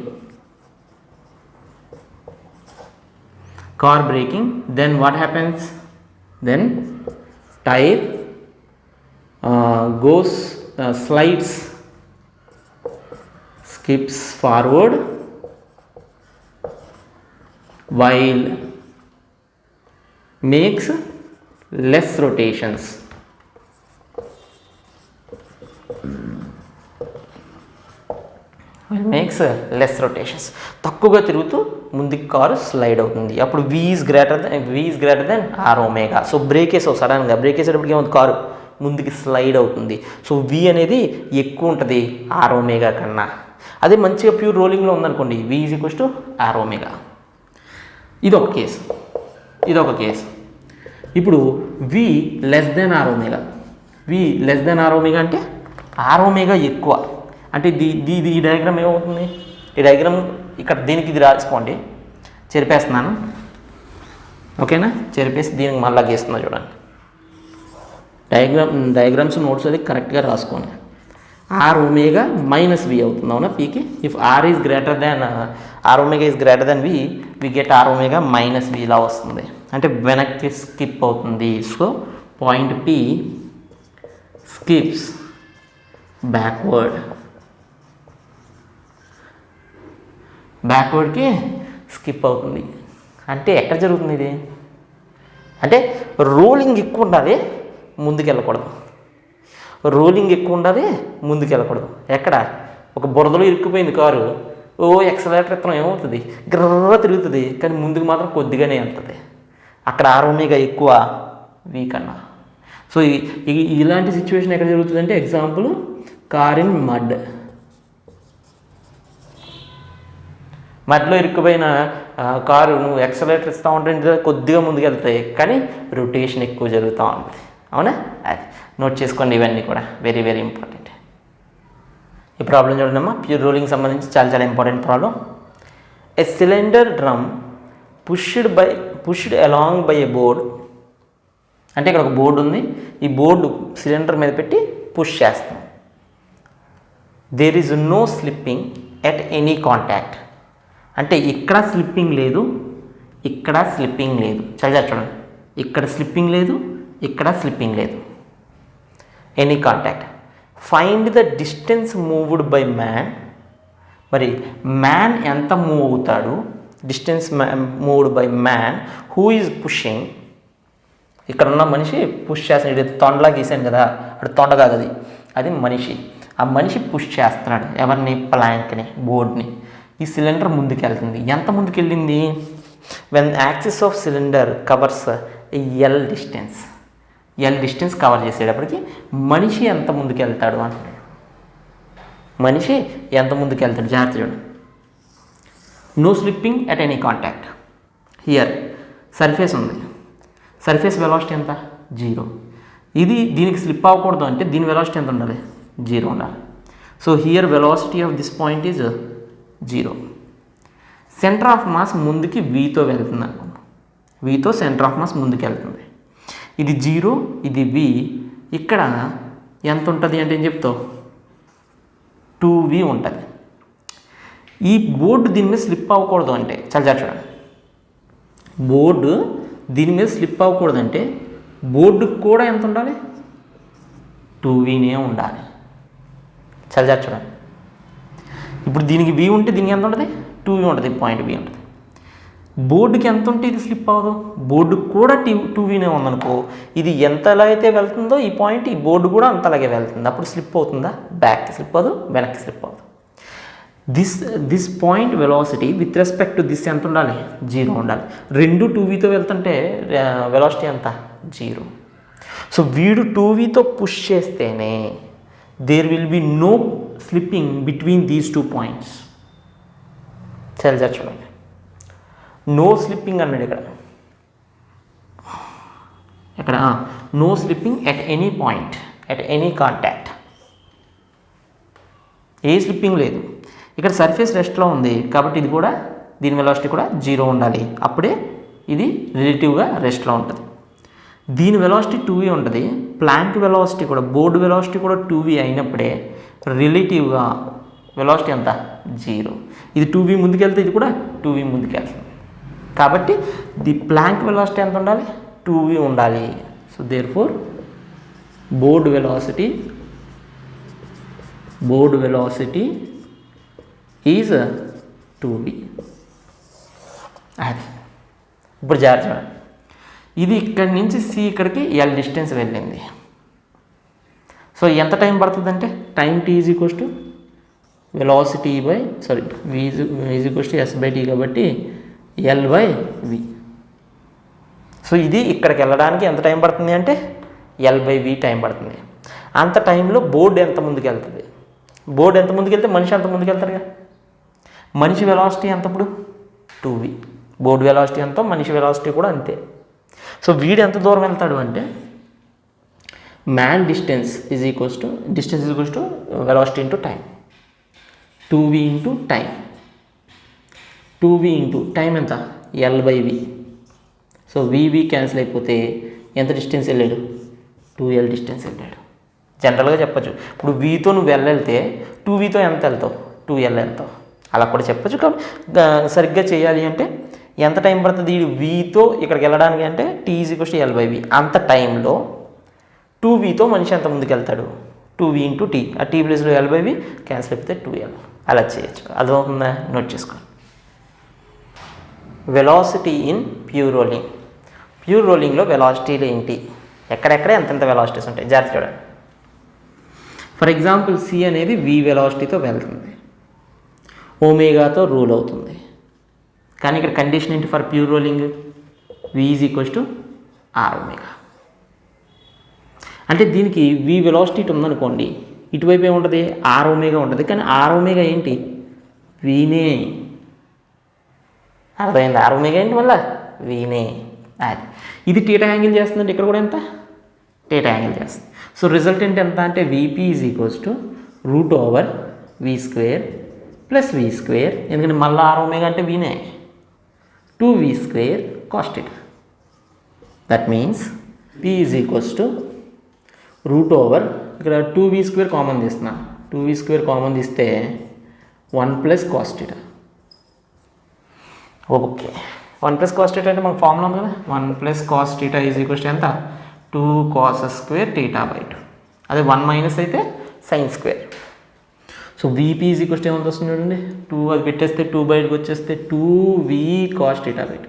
then what happens? then tire goes slides, skips forward while makes less rotations. Makes less rotations, తక్కువగా తిరుగుతూ ముందుకు కారు స్లైడ్ అవుతుంది. అప్పుడు V is greater than R omega. So break వేసావు, సడన్గా break వేసేటప్పటికి ఏమవుతుంది, car ముందుకి స్లైడ్ అవుతుంది. సో V అనేది ఎక్కువ ఉంటుంది R ఒమేగా కన్నా. అదే మంచిగా ప్యూర్ రోలింగ్లో ఉందనుకోండి, V is R ఒమేగా. ఇదొక కేసు. ఇప్పుడు V less than R omega. V less than R omega అంటే R ఒమేగా ఎక్కువ అంటే ఈ డయాగ్రామ్ ఏమవుతుంది, ఈ డయాగ్రామ్ ఇక్కడ దీనికి ఇది రాసుకోండి, చెరిపేస్తున్నాను, ఓకేనా, చెరిపేసి దీనికి మళ్ళీ గీస్తున్నా చూడండి. డయాగ్రామ్స్ నోట్స్ అది కరెక్ట్గా రాసుకోండి. ఆర్ ఒమేగా మైనస్ వి అవుతుంది, అవునా, పీకి. If r omega is greater then v get r omega minus v, ఇలా వస్తుంది, అంటే వెనక్కి స్కిప్ అవుతుంది. సో పాయింట్ పి స్కిప్స్ బ్యాక్వర్డ్కి స్కిప్ అవుతుంది. అంటే ఎక్కడ జరుగుతుంది ఇది, అంటే రోలింగ్ ఎక్కువ ఉండాలి, ముందుకెళ్ళకూడదు. ఎక్కడ ఒక బురదలో ఇరుక్కుపోయింది కారు, ఎక్సలేటర్ ఇత్తనం ఏమవుతుంది, గ్రర్ర తిరుగుతుంది, కానీ ముందుకు మాత్రం కొద్దిగానే వెళ్తుంది. అక్కడ ఆర్ ఒమేగా ఎక్కువ వి కన్నా. సో ఇలాంటి సిచ్యువేషన్ ఎక్కడ జరుగుతుంది అంటే, ఎగ్జాంపుల్ కార్ ఇన్ మధ్యలో ఇరుక్కుపోయిన కారు నువ్వు ఎక్సలేటర్ ఇస్తూ ఉంటే కొద్దిగా ముందుకు వెళ్తాయి, కానీ రొటేషన్ ఎక్కువ జరుగుతూ ఉంటుంది, అవునా. అది నోట్ చేసుకోండి, ఇవన్నీ కూడా వెరీ వెరీ ఇంపార్టెంట్. ఈ ప్రాబ్లం చూడండమ్మా, ప్యూర్ రోలింగ్ సంబంధించి చాలా important problem. A cylinder drum pushed along by A board. అంటే ఇక్కడ ఒక బోర్డు ఉంది, ఈ బోర్డు సిలిండర్ మీద పెట్టి పుష్ చేస్తాం. There is no slipping at any contact. అంటే ఇక్కడ స్లిప్పింగ్ లేదు, చాలా చూడండి, ఇక్కడ స్లిప్పింగ్ లేదు, any contact. Find the distance moved by man. మరి మ్యాన్ ఎంత మూవ్ అవుతాడు, distance moved by man who is pushing. ఇక్కడ ఉన్న మనిషి పుష్ చేస్తున్నాడు, ఇది తొండలా గీసాను కదా, అటు తొండ కాదు, అది మనిషి. ఆ మనిషి పుష్ చేస్తున్నాడు ఎవరిని, ప్లాంక్ని, బోర్డ్ని. ఈ సిలిండర్ ముందుకెళ్తుంది, ఎంత ముందుకెళ్ళింది, when axis of cylinder covers L distance cover చేసేటప్పటికి మనిషి ఎంత ముందుకెళ్తాడు అంటాడు. జాగ్రత్త చూడండి. No slipping at any contact. Here surface ఉంది, సర్ఫేస్ వెలాసిటీ ఎంత, 0. దీనికి స్లిప్ అవ్వకూడదు అంటే దీని వెలాసిటీ ఎంత ఉండాలి, 0 ఉండాలి. So here velocity of this point is 0. Centre of mass ముందుకి వీతో వెళ్తుంది అనుకున్నాం, వీతో సెంటర్ ఆఫ్ మాస్ ముందుకు వెళ్తుంది. ఇది 0, ఇది V. ఇక్కడ ఎంత ఉంటుంది అంటే ఏం చెప్తావు, 2V ఉంటుంది. ఈ బోర్డు దీని మీద స్లిప్ అవ్వకూడదు అంటే, చాలా చూడండి, బోర్డు దీని మీద స్లిప్ అవ్వకూడదు అంటే బోర్డుకు కూడా ఎంత ఉండాలి, 2Vనే ఉండాలి. చాలా చూడండి, ఇప్పుడు దీనికి V ఉంటే దీనికి ఎంత ఉంటుంది, 2V ఉంటుంది, పాయింట్ V ఉంటుంది. బోర్డుకి ఎంత ఉంటే ఇది స్లిప్ అవ్వదు, బోర్డుకు కూడా 2Vనే ఉందనుకో, ఇది ఎంతలా అయితే వెళ్తుందో ఈ పాయింట్, ఈ బోర్డు కూడా అంతలాగే వెళ్తుంది. అప్పుడు స్లిప్ అవుతుందా, బ్యాక్కి స్లిప్ అవ్వదు, వెనక్కి స్లిప్ అవ్వదు. This point velocity with respect to this ఎంత ఉండాలి, 0 ఉండాలి. రెండు 2Vతో వెళ్తుంటే వెలాసిటీ ఎంత, 0. సో వీడు 2Vతో పుష్ చేస్తేనే there will be no slipping between these 2 points. చాలా చూడండి, నో స్లిప్పింగ్ అన్నాడు ఇక్కడ no slipping at any point, at any contact. ఏ స్లిప్పింగ్ లేదు. ఇక్కడ సర్ఫేస్ రెస్ట్లో ఉంది కాబట్టి ఇది కూడా, దీని వెలాసిటీ కూడా 0 ఉండాలి, అప్పుడే ఇది రిలేటివ్గా రెస్ట్లో ఉంటుంది. దీని వెలాసిటీ 2V ఉంటుంది, ప్లాంక్ వెలాసిటీ కూడా, బోర్డు వెలాసిటీ కూడా 2V అయినప్పుడే రిలేటివ్గా వెలాసిటీ ఎంత, 0. ఇది 2V ముందుకెళ్తే ఇది కూడా 2V ముందుకెళ్తుంది. కాబట్టి ది ప్లాంక్ వెలాసిటీ ఎంత ఉండాలి, 2v ఉండాలి. So therefore board velocity is 2v. అది ఇప్పుడు జాగ్రత్త, ఇది ఇక్కడి నుంచి సి ఇక్కడికి ఎల్ డిస్టెన్స్ వెళ్ళింది. సో ఎంత టైం పడుతుందంటే time T is equals to velocity by v is equals to S by T కాబట్టి ఎల్ బై వి. సో ఇది ఇక్కడికి వెళ్ళడానికి ఎంత టైం పడుతుంది అంటే ఎల్ బై వి టైం పడుతుంది. అంత టైంలో బోర్డు ఎంత ముందుకు వెళ్తుంది, బోర్డు ఎంత ముందుకు వెళ్తే మనిషి అంత ముందుకు వెళ్తారుగా. మనిషి వెలాసిటీ ఎంత ఇప్పుడు 2v, బోర్డు వెలాసిటీ ఎంతో మనిషి వెలాసిటీ కూడా అంతే. సో వీడు ఎంత దూరం వెళ్తాడు అంటే man distance is equals to velocity into time, 2v into time. 2v into time ఎంత L by V. So V V cancel అయిపోతే ఎంత డిస్టెన్స్ వెళ్ళాడు 2l డిస్టెన్స్ వెళ్ళాడు. జనరల్గా చెప్పచ్చు, ఇప్పుడు వీతో నువ్వు వెళ్తే 2vతో ఎంత వెళ్తావు 2l వెళ్తావు, అలా కూడా చెప్పచ్చు. కాబట్టి సరిగ్గా చేయాలి అంటే ఎంత టైం పడుతుంది వీతో ఇక్కడికి వెళ్ళడానికి అంటే T is equals to L by V. అంత టైంలో 2vతో మనిషి ఎంత ముందుకు వెళ్తాడు 2v ఇంటూ టీ. ఆ టీ ప్లేస్లో ఎల్ బై వి క్యాన్సిల్ అయిపోతే 2l. అలా చేయొచ్చు. అదవుతుందా, నోట్ చేసుకోండి. Velocity in pure rolling. Pure రోలింగ్లో వెలాసిటీలు ఏంటి, ఎక్కడెక్కడ ఎంతెంత వెలాసిటీస్ ఉంటాయి జాగ్రత్త చూడండి. ఫర్ ఎగ్జాంపుల్ సి అనేది వి వెలాసిటీతో వెళ్తుంది, ఒమేగాతో రూల్ అవుతుంది. కానీ ఇక్కడ కండిషన్ ఏంటి for pure rolling, v is equals to r omega. అంటే దీనికి వి వెలాసిటీ ఉందనుకోండి, ఇటువైపు ఏముంటుంది ఆర్ ఒమేగా ఉంటుంది. కానీ ఆర్ ఒమేగా ఏంటి వీనే, అర్థమైంది? ఆర్ ఒమేగా ఏంటి మళ్ళీ వీనే. అది ఇది టీటా యాంగిల్ చేస్తుందంటే ఇక్కడ కూడా ఎంత టీటా యాంగిల్ చేస్తుంది. సో రిజల్టెంట్ ఎంత అంటే VP is equals to √v² plus v², ఎందుకంటే మళ్ళీ ఆర్ ఒమేగా అంటే వీనే, 2v² cos θ. That means p is equals to ఇక్కడ 2v² కామన్ తీస్తున్నా, 2v² కామన్ తీస్తే 1 + cos θ. ఓకే, 1 + cos θ అంటే మనకు ఫార్ములా ఉంది కదా, 1 + cos θ ఈజ్ ఈక్వల్స్ టు ఎంత 2 cos² θ/2. అదే 1 - అయితే sin². So VP is equals to ఏమంత వస్తుంది చూడండి, 2 అది పెట్టేస్తే 2 బయటకు వచ్చేస్తే 2v cos θ/2.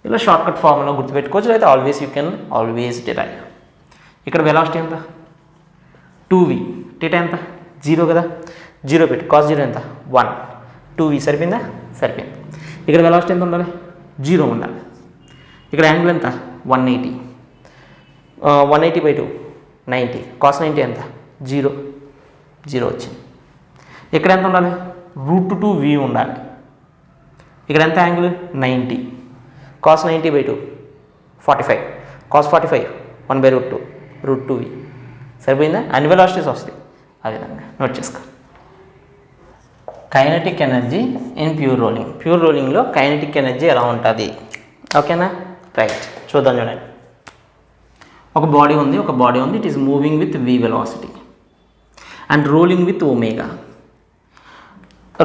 ఇలా షార్ట్కట్ ఫార్ములా గుర్తుపెట్టుకోవచ్చు. అయితే యూ కెన్ ఆల్వేస్ డిరైవ్. ఇక్కడ వెలాసిటీ ఎంత 2v, θ ఎంత 0 కదా, 0 పెట్టు, cos 0 ఎంత 1, 2v సరిపోయిందా, సరిపోయింది. ఇక్కడ వెలాసిటీ ఎంత ఉండాలి 0 ఉండాలి. ఇక్కడ యాంగిల్ ఎంత 180, 180/2 90, cos 90 ఎంత 0 వచ్చింది. ఇక్కడ ఎంత ఉండాలి √2v ఉండాలి. ఇక్కడ ఎంత యాంగిల్ 90, cos 90/2 45, cos 45 1/√2 √2v సరిపోయిందా. అన్ని వెలాసిటీస్ వస్తాయి. ఆ విధంగా నోట్ చేసుకో. Kinetic energy in pure rolling. Pure రోలింగ్లో కైనెటిక్ ఎనర్జీ ఎలా ఉంటుంది, ఓకేనా? రైట్, చూద్దాం చూడండి. ఒక బాడీ ఉంది, it is moving with v velocity and rolling with omega,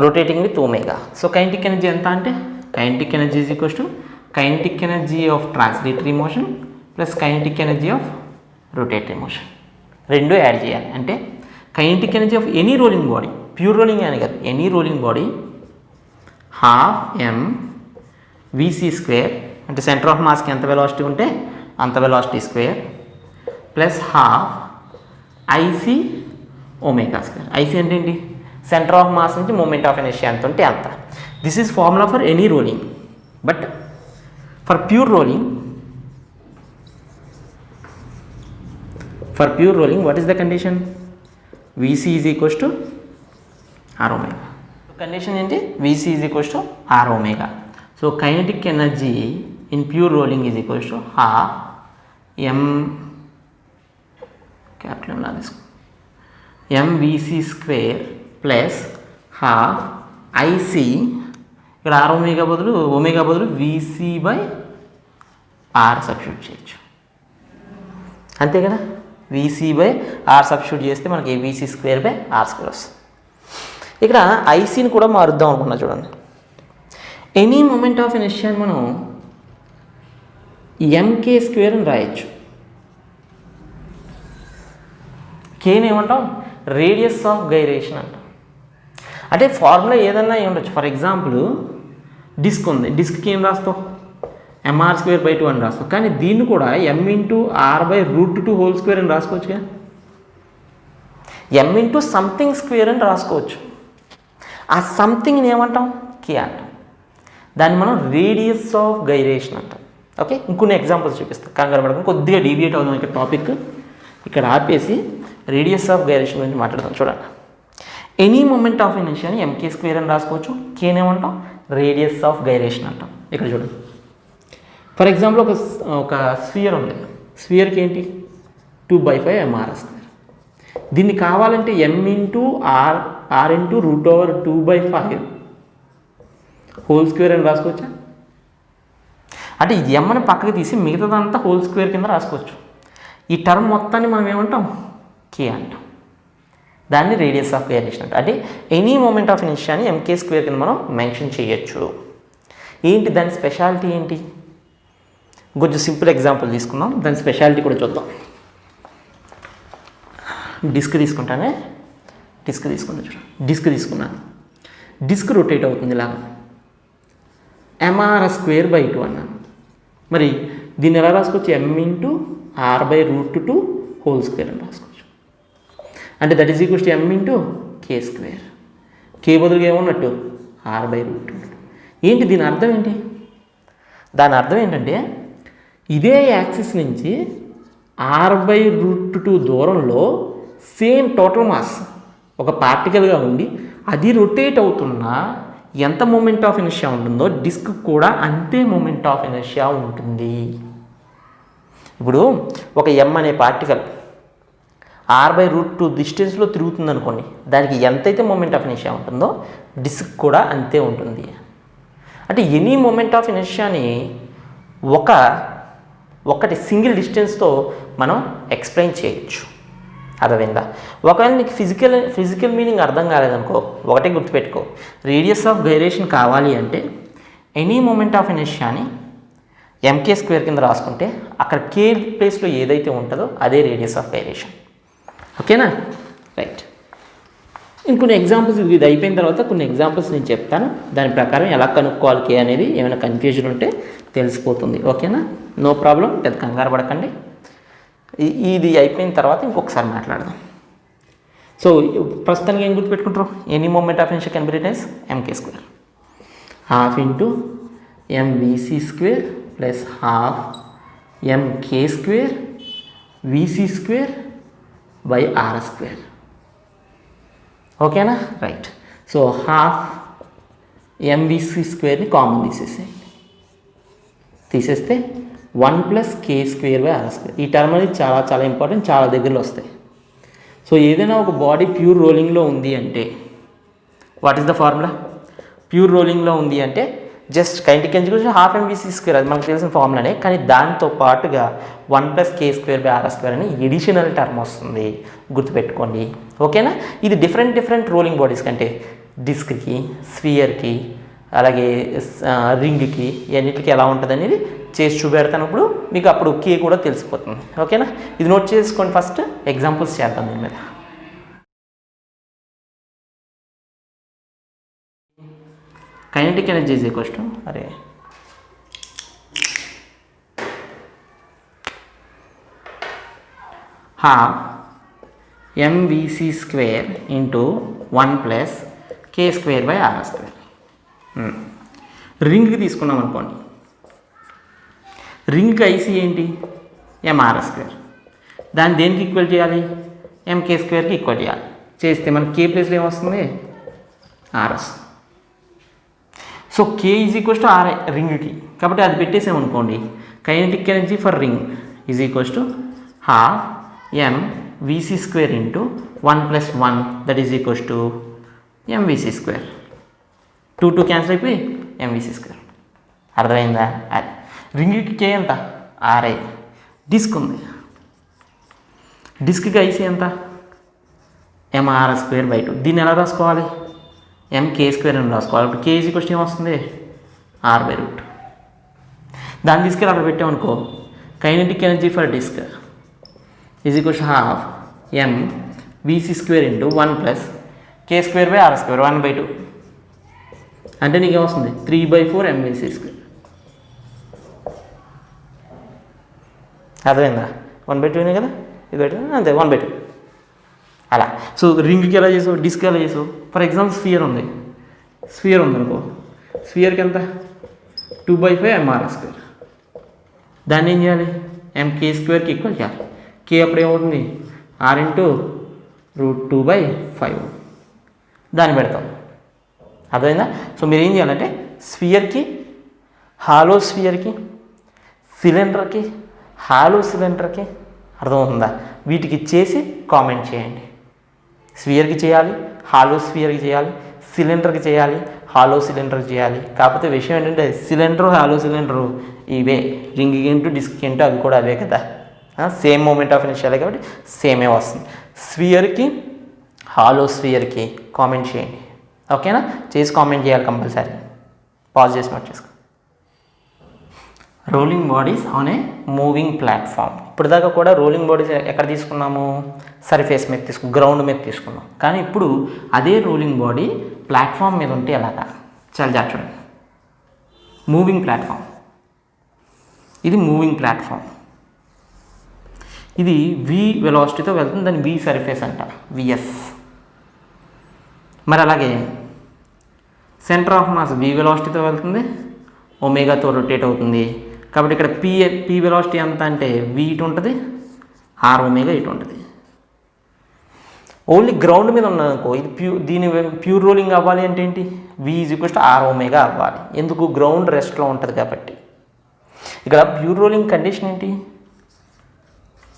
rotating with omega. So kinetic energy ఎంత అంటే kinetic energy is equals to kinetic energy of translatory motion plus kinetic energy of rotatory motion, రెండు add చేయాలి. అంటే kinetic energy of any rolling body, pure rolling అని కాదు, any rolling body ½ అంటే centre of మాస్కి ఎంత velocity ఉంటే అంత velocity square plus ½ IC⍵². IC అంటే ఏంటి, సెంటర్ ఆఫ్ మాస్ నుంచి మూమెంట్ ఆఫ్ ఇనర్షియా ఎంత ఉంటే అంత. This is formula for any rolling. But for pure rolling what is the condition, VC is equals to R omega. Condition ఏంటి, VC is equals to R omega. So kinetic energy in pure rolling is equals to mVC² plus ½ IC, ఇక్కడ R omega బదులు VC/R substitute చేయొచ్చు, అంతే కదా. VC/R substitute చేస్తే మనకి VC²/R² వస్తుంది. ఇక్కడ ఐసీని కూడా మారుద్దాం అనుకున్నా చూడండి. ఎనీ మూమెంట్ ఆఫ్ ఇనర్షియా మనం ఎంకే స్క్వేర్ అని రాయొచ్చు. కేని ఏమంటాం? రేడియస్ ఆఫ్ గైరేషన్ అంటాం. అంటే ఫార్ములా ఏదన్నా ఉండొచ్చు. ఫర్ ఎగ్జాంపుల్ డిస్క్ ఉంది, డిస్క్కి ఏం రాస్తాం? mr²/2 అని రాస్తాం. కానీ దీన్ని కూడా m×r/√2² అని రాసుకోవచ్చుగా. m ఇంటూ సంథింగ్ స్క్వేర్ అని రాసుకోవచ్చు. ఆ సంథింగ్ని ఏమంటాం? కే అంటాం. దాన్ని మనం రేడియస్ ఆఫ్ గైరేషన్ అంటాం. ఓకే, ఇంకొన్ని ఎగ్జాంపుల్స్ చూపిస్తాం, కంగారు పడకుండా. కొద్దిగా డీవియేట్ అవుదాం ఇక్కడ టాపిక్. ఇక్కడ ఆపేసి రేడియస్ ఆఫ్ గైరేషన్ గురించి మాట్లాడదాం. చూడండి, ఎనీ మూమెంట్ ఆఫ్ ఇనర్షియాని mk² అని రాసుకోవచ్చు. కేనేమంటాం? రేడియస్ ఆఫ్ గైరేషన్ అంటాం. ఇక్కడ చూడండి, ఫర్ ఎగ్జాంపుల్ ఒక స్ఫియర్ ఉంది. స్ఫియర్కి ఏంటి? 2/5 mr². దీన్ని కావాలంటే m×r/√2/5² అని రాసుకోవచ్చా? అంటే ఇది ఎమ్మని పక్కకి తీసి మిగతాదంతా హోల్ స్క్వేర్ కింద రాసుకోవచ్చు. ఈ టర్మ్ మొత్తాన్ని మనం ఏమంటాం? కే అంటాం. దాన్ని రేడియస్ ఆఫ్ గైరేషన్ అంటాం. అంటే ఎనీ మూమెంట్ ఆఫ్ ఇనర్షియాని mk² కింద మనం మెన్షన్ చేయొచ్చు. ఏంటి దాని స్పెషాలిటీ ఏంటి? కొంచెం సింపుల్ ఎగ్జాంపుల్ తీసుకుందాం, దాని స్పెషాలిటీ కూడా చూద్దాం. డిస్క్ తీసుకుంటాను చూడండి. డిస్క్ తీసుకున్నాను. డిస్క్ రొటేట్ అవుతుంది ఇలాగా. mr²/2 అన్నాను. మరి దీన్ని ఎలా రాసుకోవచ్చు? m×r/√2² అని రాసుకోవచ్చు. అంటే that is equals to m×k². కే బదులుగా ఏమన్నట్టు? r/√2. ఏంటి దీని అర్థం ఏంటి? దాని అర్థం ఏంటంటే ఇదే యాక్సిస్ నుంచి r/√2 దూరంలో సేమ్ టోటల్ మాస్ ఒక పార్టికల్గా ఉండి అది రొటేట్ అవుతున్నా ఎంత మూమెంట్ ఆఫ్ ఇనర్షియా ఉంటుందో డిస్క్ కూడా అంతే మూమెంట్ ఆఫ్ ఇనర్షియా ఉంటుంది. ఇప్పుడు ఒక m అనే పార్టికల్ r/√2 డిస్టెన్స్లో తిరుగుతుంది అనుకోండి, దానికి ఎంతైతే మూమెంట్ ఆఫ్ ఇనర్షియా ఉంటుందో డిస్క్ కూడా అంతే ఉంటుంది. అంటే ఎనీ మూమెంట్ ఆఫ్ ఇనర్షియాని ఒకటి సింగిల్ డిస్టెన్స్తో మనం ఎక్స్ప్లెయిన్ చేయొచ్చు. అర్థమైందా? ఒకవేళ నీకు ఫిజికల్ మీనింగ్ అర్థం కాలేదనుకో, ఒకటే గుర్తుపెట్టుకో, రేడియస్ ఆఫ్ గైరేషన్ కావాలి అంటే ఎనీ మూమెంట్ ఆఫ్ ఇనర్షియాని mk² కింద రాసుకుంటే అక్కడ కే ప్లేస్లో ఏదైతే ఉంటుందో అదే రేడియస్ ఆఫ్ గైరేషన్. ఓకేనా? రైట్. ఇంకొన్ని ఎగ్జాంపుల్స్, ఇది అయిపోయిన తర్వాత కొన్ని ఎగ్జాంపుల్స్ నేను చెప్తాను. దాని ప్రకారం ఎలా కనుక్కోవాలి కే అనేది, ఏమైనా కన్ఫ్యూజన్ ఉంటే తెలిసిపోతుంది. ఓకేనా? నో ప్రాబ్లం, పెద్ద కంగారు పడకండి. ఇది అయిపోయిన తర్వాత ఇంకొకసారి మాట్లాడదాం. సో ప్రస్తుతానికి ఏం గుర్తుపెట్టుకుంటారు? Any moment of inertia can be written as mk². 1/2 mvc² ప్లస్ 1/2 mk² vc²/r². ఓకేనా? రైట్. సో 1/2 mvc² కామన్ తీసేస్తే 1 + k²/r². ఈ టర్మ్ అనేది చాలా చాలా ఇంపార్టెంట్, చాలా దగ్గరలో వస్తాయి. సో ఏదైనా ఒక బాడీ ప్యూర్ రోలింగ్లో ఉంది అంటే what is the formula? Pure రోలింగ్లో ఉంది అంటే జస్ట్ కైనెటిక్ ఎనర్జీ గురించి 1/2 mvc², అది మనకు తెలిసిన ఫార్ములానే. కానీ దాంతో పాటుగా 1 + k²/r² అని ఎడిషనల్ టర్మ్ వస్తుంది, గుర్తుపెట్టుకోండి. ఓకేనా? ఇది డిఫరెంట్ రోలింగ్ బాడీస్ కంటే డిస్క్కి, స్ఫియర్కి, అలాగే రింగ్కి, అన్నిటికీ ఎలా ఉంటుంది అనేది చేసి చూపెడతానప్పుడు మీకు అప్పుడు కే కూడా తెలిసిపోతుంది. ఓకేనా? ఇది నోట్ చేసుకోండి. ఫస్ట్ ఎగ్జాంపుల్స్ చేద్దాం దీని మీద. Kinetic energy is equals to half mvc² into 1 + k²/r². రింగ్కి తీసుకున్నాం అనుకోండి, రింగ్కి ఐసీ ఏంటి? mr². దాన్ని దేనికి ఈక్వల్ చేయాలి? mk²కి ఈక్వల్ చేయాలి. చేస్తే మనకి కే ప్లేస్లో ఏమొస్తుంది? r వస్తుంది. So K is equals to r రింగ్కి, కాబట్టి అది పెట్టేసామనుకోండి. Kinetic energy for ring is equals to 1/2 mvc² into 1 + 1 that is equals to mvc². 2 cancel అయిపోయి mvc². అర్థమైందా? అది రింగ్కి కే ఎంత? RI. డిస్క్ ఉంది, డిస్క్కి ఐసీ ఎంత? mr²/2. దీన్ని ఎలా రాసుకోవాలి? mk² అని రాసుకోవాలి. ఇప్పుడు k ఈజ్ ఈక్వల్స్ ఏమొస్తుంది? r/√2. దాన్ని తీసుకెళ్ళి అక్కడ పెట్టామనుకో, kinetic energy for disc is equals half mvc² into 1 + k²/r², 1/2. అంటే నీకేమొస్తుంది 3/4 mvc². అర్థమైందా? 1/2 కదా, ఇది అంతే 1/2. అలా. సో రింగ్కి ఎలా చేసావు, డిస్క్ ఎలా చేసావు? ఫర్ ఎగ్జాంపుల్ స్ఫియర్ ఉందనుకో, స్ఫియర్కి ఎంత 2/5 mr². దాన్ని ఏం చేయాలి, mk²కి ఈక్వల్ చేయాలి. k అప్పుడు ఏమవుతుంది r/√2/5. దాన్ని పెడతాం. అర్థమైందా? సో మీరు ఏం చేయాలంటే స్ఫియర్కి, హాలో స్ఫియర్కి, సిలిండర్కి, హాలో సిలిండర్కి, అర్థమవుతుందా, వీటికి చేసి కామెంట్ చేయండి. స్ఫియర్కి చేయాలి, హాలో స్ఫియర్కి చేయాలి, సిలిండర్కి చేయాలి, హాలో సిలిండర్కి చేయాలి. కాకపోతే విషయం ఏంటంటే సిలిండరు, హాలో సిలిండరు ఇవే, రింగ్ ఏంటో డిస్క్ ఏంటో అవి కూడా అవే కదా, సేమ్ మూమెంట్ ఆఫ్ ఇనర్షియా కాబట్టి సేమే వస్తుంది. స్ఫియర్కి, హాలో స్ఫియర్కి కామెంట్ చేయండి. ఓకేనా? చేసి కామెంట్ చేయాలి కంపల్సరీ. పాజ్ చేసి నోట్ చేసుకో. Rolling bodies on a moving platform. ఇప్పటిదాకా కూడా రోలింగ్ బాడీస్ ఎక్కడ తీసుకున్నాము, సర్ఫేస్ మీద గ్రౌండ్ మీద తీసుకున్నాం. కానీ ఇప్పుడు అదే రోలింగ్ బాడీ ప్లాట్ఫామ్ మీద ఉంటే ఎలాగా, చాలా జాగ్రత్త చూడండి. మూవింగ్ ప్లాట్ఫామ్, ఇది మూవింగ్ ప్లాట్ఫామ్. ఇది v వెలాసిటీతో వెళ్తుంది, దాన్ని v సర్ఫేస్ అంట, vs. మరి అలాగే సెంటర్ ఆఫ్ మాస్ v వెలాసిటీతో వెళ్తుంది, ఒమేగాతో రొటేట్ అవుతుంది. కాబట్టి ఇక్కడ p వెలాసిటీ ఎంత అంటే v ఇటు ఉంటుంది, r ω ఇటు ఉంటుంది. ఓన్లీ గ్రౌండ్ మీద ఉన్నదనుకో, ఇది దీని ప్యూర్ రోలింగ్ అవ్వాలి అంటే ఏంటి, v = r ω అవ్వాలి. ఎందుకు, గ్రౌండ్ రెస్ట్లో ఉంటుంది కాబట్టి. ఇక్కడ ప్యూర్ రోలింగ్ కండిషన్ ఏంటి,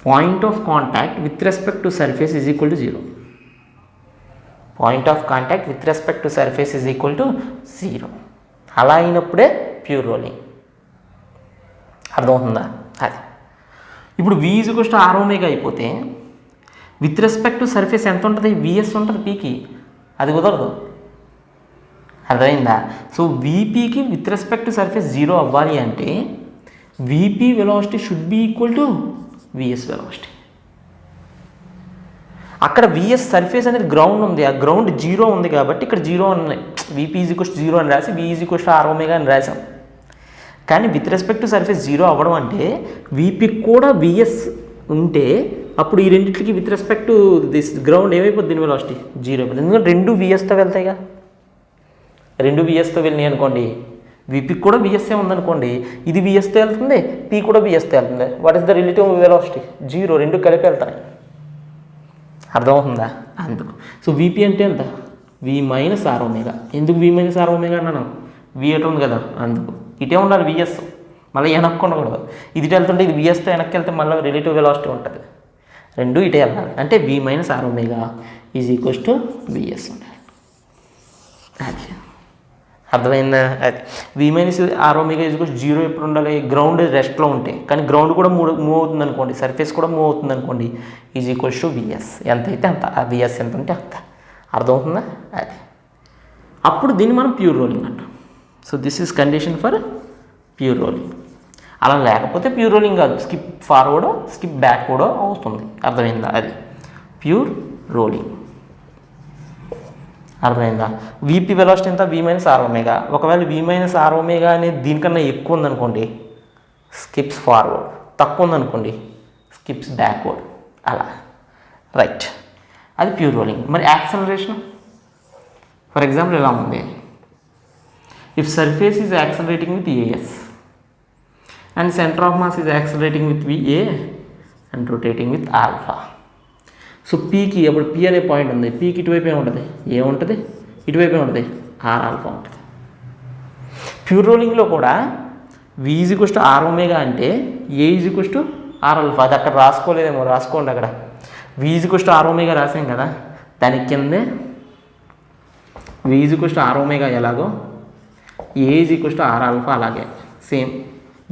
point of contact with respect to surface is equal to 0. Point of contact with respect to surface is equal to 0. అలా అయినప్పుడే ప్యూర్ రోలింగ్. అర్థమవుతుందా? అది ఇప్పుడు v = r ω అయిపోతే విత్ రెస్పెక్ట్ టు సర్ఫేస్ ఎంత ఉంటుంది, vs ఉంటుంది pకి. అది కుదరదు. అర్థమైందా? సో vpకి విత్ రెస్పెక్ట్ టు సర్ఫేస్ 0 అవ్వాలి అంటే vp velocity should be equal to vs velocity. అక్కడ vs సర్ఫేస్ అనేది గ్రౌండ్ ఉంది, ఆ గ్రౌండ్ 0 ఉంది కాబట్టి ఇక్కడ 0 ఉన్నాయి. vp = 0 అని రాసి v = r ω అని రాసాం. కానీ విత్ రెస్పెక్ట్ టు సర్ఫేస్ 0 అవ్వడం అంటే vp కూడా vs ఉంటే అప్పుడు ఈ రెండింటికి with respect to this ground ఏమైపోద్ది, దీని వెలాసిటీ 0 అయిపోతుంది. ఎందుకంటే రెండు vsతో వెళ్తాయిగా, రెండు vsతో వెళ్ళినాయి అనుకోండి, vpకి కూడా vsఏ ఉందనుకోండి, ఇది vsతో వెళ్తుంది, p కూడా vsతో వెళ్తుంది. What is the relative velocity, 0. రెండు కలిపి వెళ్తాయి. అర్థమవుతుందా? అందుకు సో vp అంటే ఎంత, v - r ω. ఎందుకు v - r ω అన్నాను, v ఎటు ఉంది కదా, అందుకు ఇటే ఉండాలి vs, మళ్ళీ వెనక్కి ఉండకూడదు. ఇది వెళ్తుంటే ఇది vsతో వెనక్కి వెళ్తే మళ్ళీ రిలేటివ్ వెలాసిటీ ఉంటుంది. రెండు ఇటే వెళ్ళాలి అంటే v - r ω is equals to vs ఉండాలి. అది అర్థమైందా? అది v - r ω ఈజ్ ఈక్వల్స్ 0 ఎప్పుడు ఉండాలి, గ్రౌండ్ రెస్ట్లో ఉంటే. కానీ గ్రౌండ్ కూడా మూవ్ అవుతుంది అనుకోండి, సర్ఫేస్ కూడా మూవ్ అవుతుంది అనుకోండి, ఈజ్ ఈక్వల్స్ టు vs. ఎంత అయితే అంత, ఆ vs ఎంత ఉంటే అంత. అర్థమవుతుందా? అది అప్పుడు దీన్ని మనం ప్యూర్ రోలింగ్ అంటాం. So this is condition for pure rolling. అలా లేకపోతే ప్యూర్ రోలింగ్ కాదు, స్కిప్ ఫార్వర్డో స్కిప్ బ్యాక్వర్డో అవుతుంది. అర్థమైందా? అది ప్యూర్ రోలింగ్. అర్థమైందా? వీపీ వెలాసిటీ ఎంత, v - r ω. ఒకవేళ v - r ω అనేది దీనికన్నా ఎక్కువ ఉందనుకోండి, స్కిప్స్ ఫార్వర్డ్. తక్కువ ఉందనుకోండి, స్కిప్స్ బ్యాక్వర్డ్. అలా రైట్, అది ప్యూర్ రోలింగ్. మరి యాక్సలరేషన్ ఫర్ ఎగ్జాంపుల్ ఎలా ఉంది, if surface is accelerating with as and center of mass is accelerating with va and rotating with alpha. So పీకి అప్పుడు పీ అనే పాయింట్ ఉంది, పీకి ఇటువైపు ఏముంటుంది, ఏ ఉంటుంది, ఇటువైపు ఏముంటుంది, ఆర్ ఆల్ఫా ఉంటుంది. ప్యూర్ రోలింగ్లో కూడా v = r ω అంటే a = r ఆల్ఫా. అది అక్కడ రాసుకోలేదేమో, రాసుకోండి. అక్కడ v = r ω రాసాం కదా, దాని కిందే v = r ω ఎలాగో a = r ఆల్ఫా అలాగే సేమ్.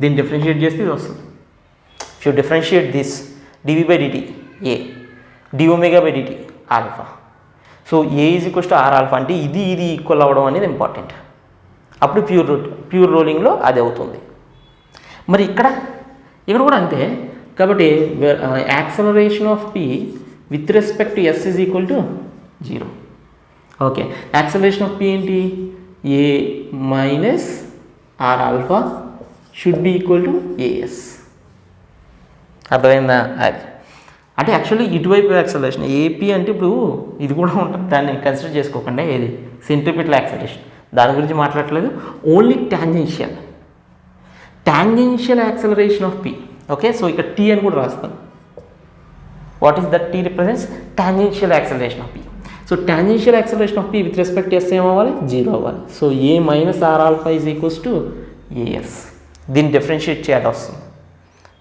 దీన్ని డిఫరెన్షియేట్ చేస్తే ఇది వస్తుంది. If you differentiate this dv/dt a, dω/dt alpha. So a = r alpha అంటే ఇది ఈక్వల్ అవ్వడం అనేది ఇంపార్టెంట్. అప్పుడు ప్యూర్ రోలింగ్లో అది అవుతుంది. మరి ఇక్కడ కూడా అంతే. కాబట్టి acceleration of P with respect to S is equal to 0. Okay, acceleration of P ఏంటి? A minus R alpha should be equal to AS. అర్థమైందా? అది అంటే యాక్చువల్లీ ఇటువైపు యాక్సలరేషన్ ఏపీ అంటే ఇప్పుడు ఇది కూడా ఉంటుంది, దాన్ని కన్సిడర్ చేసుకోకుండా. ఏది సెంట్రిపిటల్ యాక్సలరేషన్, దాని గురించి మాట్లాడట్లేదు. Only tangential acceleration of P. Okay, so ఇక్కడ టీ అని కూడా రాస్తాను. What is that? T represents tangential acceleration of P. So tangential acceleration of P with respect S ఏమవ్వాలి? 0 అవ్వాలి. సో A minus R alpha is equals to AS. దీన్ని differentiate చేయాల్సి వస్తుంది.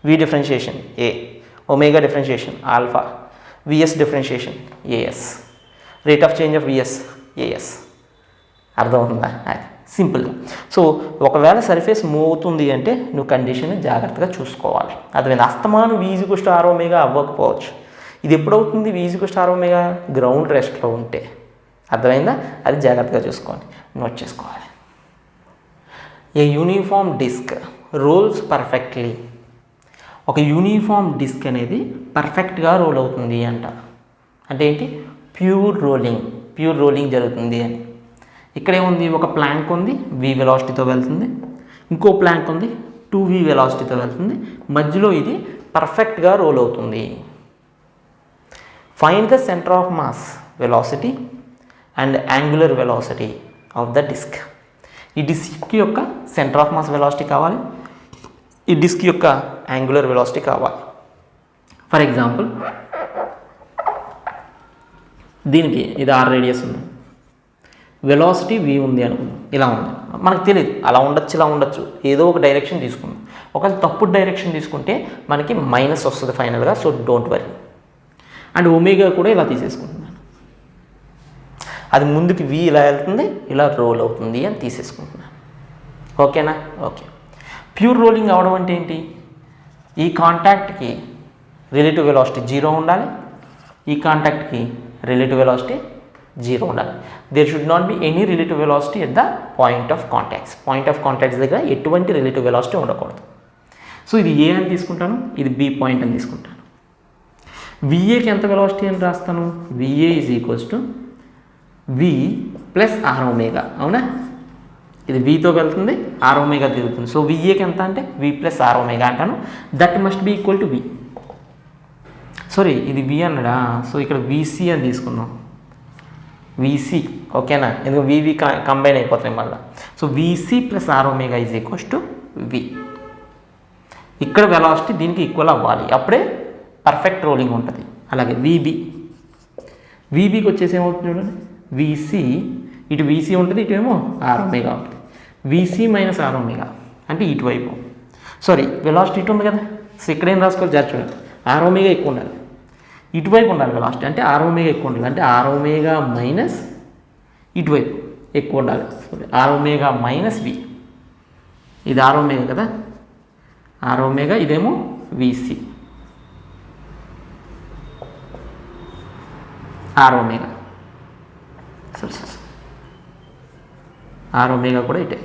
V differentiation A, omega differentiation alpha, VS differentiation AS, rate of change of VS AS. అర్థమవుతుందా? అది సింపుల్గా. So ఒకవేళ సర్ఫేస్ మూవ్ అవుతుంది అంటే నువ్వు కండిషన్ జాగ్రత్తగా చూసుకోవాలి. అర్థమైంది? అస్తమానం V ఆర్ ఒమేగా అవ్వకపోవచ్చు. ఇది ఎప్పుడవుతుంది? V ఆర్ ఒమేగా గ్రౌండ్ రెస్ట్లో ఉంటే. అర్థమైందా? అది జాగ్రత్తగా చూసుకోండి, నోట్ చేసుకోవాలి. A uniform disc rolls perfectly. ఒక యూనిఫామ్ డిస్క్ అనేది పర్ఫెక్ట్గా రోల్ అవుతుంది అంట. అంటే ఏంటి? ప్యూర్ రోలింగ్ జరుగుతుంది అని. ఇక్కడేముంది? ఒక ప్లాంక్ ఉంది, v వెలాసిటీతో వెళ్తుంది. ఇంకో ప్లాంక్ ఉంది, 2v వెలాసిటీతో వెళ్తుంది. మధ్యలో ఇది పర్ఫెక్ట్గా రోల్ అవుతుంది. Find the centre of mass velocity and angular velocity of the disc. ఈ డిస్క్ యొక్క సెంటర్ ఆఫ్ మాస్ వెలాసిటీ కావాలి, ఈ డిస్క్ యొక్క యాంగులర్ వెలాసిటీ కావాలి. ఫర్ ఎగ్జాంపుల్ దీనికి ఇది r రేడియస్ ఉంది, వెలాసిటీ v ఉంది అనుకుందాం. ఇలా ఉంది, మనకు తెలియదు, అలా ఉండొచ్చు ఇలా ఉండొచ్చు, ఏదో ఒక డైరెక్షన్ తీసుకుందాం. ఒకవేళ తప్పుడు డైరెక్షన్ తీసుకుంటే మనకి మైనస్ వస్తుంది ఫైనల్గా. So don't worry. And omega కూడా ఇలా తీసేసుకుంటున్నాను. అది ముందుకి v ఇలా వెళ్తుంది, ఇలా రోల్ అవుతుంది అని తీసేసుకుంటున్నాను. ఓకేనా? ఓకే. ప్యూర్ రోలింగ్ అవడం అంటే ఏంటి? ఈ కాంటాక్ట్కి రిలేటివ్ వెలాసిటీ 0 ఉండాలి, ఈ కాంటాక్ట్కి రిలేటివ్ వెలాసిటీ 0 ఉండాలి. There should not be any relative velocity at the point of contacts. Point of contacts దగ్గర ఎటువంటి రిలేటివ్ వెలాసిటీ ఉండకూడదు. సో ఇది ఏ అని తీసుకుంటాను, ఇది బి పాయింట్ అని తీసుకుంటాను. విఏకి ఎంత వెలాసిటీ అని రాస్తాను? V a is equals to v plus are omega. అవునా? ఇది వితో వెళ్తుంది, ఆర్ ఒమేగా తిరుగుతుంది. సో విఏకి ఎంత అంటే వి ప్లస్ ఆర్ ఒమేగా అంటాను. That must be equal to v. Sorry, ఇది వి అన్నాడా? సో ఇక్కడ విసి అని తీసుకుందాం. విసి, ఓకేనా? ఎందుకంటే వివి కంబైన్ అయిపోతాయి మళ్ళీ. So VC plus are omega is equals to V. ఇక్కడ వెలాసిటీ దీనికి ఈక్వల్ అవ్వాలి, అప్పుడే పర్ఫెక్ట్ రోలింగ్ ఉంటుంది. అలాగే విబికి వచ్చేసి ఏమవుతుంది చూడండి, విసి ఇటు విసి ఉంటుంది, ఇటు ఏమో ఆర్ ఒమేగా ఉంటుంది. విసి మైనస్ ఆర్ ఒమేగా అంటే ఇటువైపు. సారీ, వెలాసిటీ ఇటు ఉంది కదా. సో ఇక్కడ ఏం రాసుకోవాలి? జాగ్రత్త చూడండి, ఆర్ ఒమేగా ఎక్కువ ఉండాలి, ఇటువైపు ఉండాలి వెలాసిటీ. అంటే ఆర్ ఒమేగా ఎక్కువ ఉండాలి, అంటే ఆర్ ఒమేగా మైనస్ ఇటువైపు ఎక్కువ ఉండాలి. Sorry, r omega minus v. ఇది ఆర్ ఒమేగా కదా, ఆర్ ఒమేగా, ఇదేమో విసి, ఆర్ ఒమేగా. సరే, ఆర్ ఒమేగా కూడా ఇటే.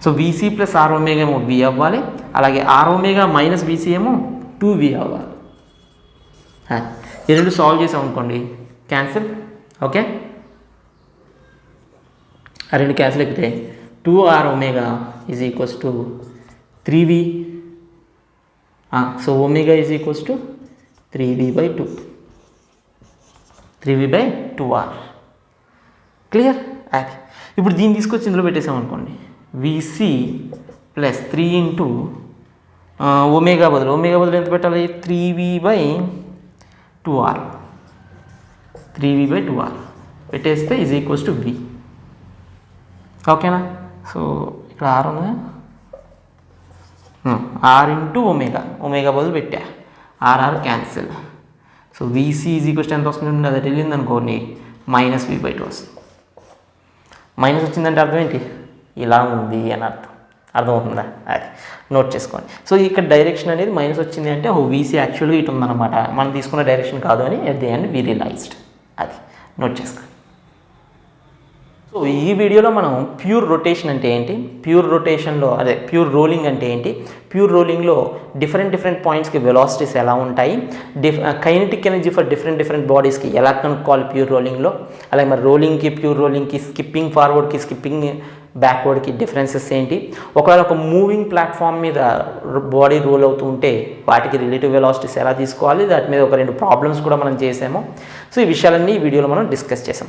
So VC plus are omega ఏమో వి అవ్వాలి, అలాగే ఆర్ ఒమేగా మైనస్ విసి ఏమో 2v అవ్వాలి. ఈ రెండు సాల్వ్ చేసాం అనుకోండి, క్యాన్సిల్. ఓకే, ఆ రెండు క్యాన్సిల్ అయిపోతే 2r omega is equals to 3v. So omega is equals to 3v/2, 3v/2r. Clear? అది ఇప్పుడు దీన్ని తీసుకొచ్చి ఇందులో పెట్టేసాం అనుకోండి, విసి ప్లస్ 3 ఇంటూ ఒమేగా బదులు ఎంత పెట్టాలి? 3v/2r, 3v/2r పెట్టేస్తే ఈజ్ ఈక్వల్స్ టు వి. ఓకేనా? సో ఇక్కడ ఆర్ ఉంది, ఆర్ ఇంటూ ఒమేగా బదులు పెట్టా, r r cancel. So v c is equals ఎంత వస్తుంది? అది వెళ్ళింది అనుకోండి, మైనస్ v/2 వస్తుంది. మైనస్ వచ్చిందంటే అర్థం ఏంటి? ఇలా ఉంది అని అర్థం. అర్థమవుతుందా? అది నోట్ చేసుకోండి. సో ఇక్కడ డైరెక్షన్ అనేది మైనస్ వచ్చింది అంటే వీసీ యాక్చువల్గా ఇటు ఉందన్నమాట, మనం తీసుకున్న డైరెక్షన్ కాదు అని at the end we realised. అది నోట్ చేసుకోండి. సో సో ఈ వీడియోలో మనం ప్యూర్ రొటేషన్ అంటే ఏంటి, ప్యూర్ రొటేషన్లో ప్యూర్ రోలింగ్ అంటే ఏంటి, ప్యూర్ రోలింగ్లో డిఫరెంట్ పాయింట్స్కి వెలాసిటీస్ ఎలా ఉంటాయి, కైనెటిక్ ఎనర్జీ ఫర్ డిఫరెంట్ బాడీస్కి ఎలా కనుక్కోవాలి ప్యూర్ రోలింగ్లో, అలాగే మరి రోలింగ్కి ప్యూర్ రోలింగ్కి స్కిప్పింగ్ ఫార్వర్డ్కి స్కిప్పింగ్ బ్యాక్వర్డ్కి డిఫరెన్సెస్ ఏంటి, ఒకవేళ ఒక మూవింగ్ ప్లాట్ఫామ్ మీద బాడీ రోల్ అవుతూ ఉంటే వాటికి రిలేటివ్ వెలాసిటీస్ ఎలా తీసుకోవాలి, దాటి మీద ఒక 2 ప్రాబ్లమ్స్ కూడా మనం చేసాము. సో ఈ విషయాలన్నీ ఈ వీడియోలో మనం డిస్కస్ చేసాం.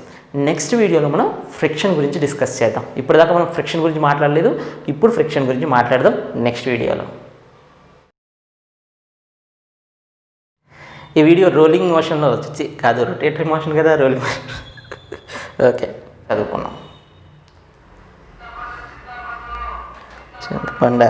నెక్స్ట్ వీడియోలో మనం ఫ్రిక్షన్ గురించి డిస్కస్ చేద్దాం. ఇప్పటిదాకా మనం ఫ్రిక్షన్ గురించి మాట్లాడలేదు, ఇప్పుడు ఫ్రిక్షన్ గురించి మాట్లాడదాం నెక్స్ట్ వీడియోలో. ఈ వీడియో రోలింగ్ మోషన్లో కాదు, రొటేటరీ మోషన్ కదా, రోలింగ్ మోషన్. ఓకే, చదువుకున్నాం. చింతపండు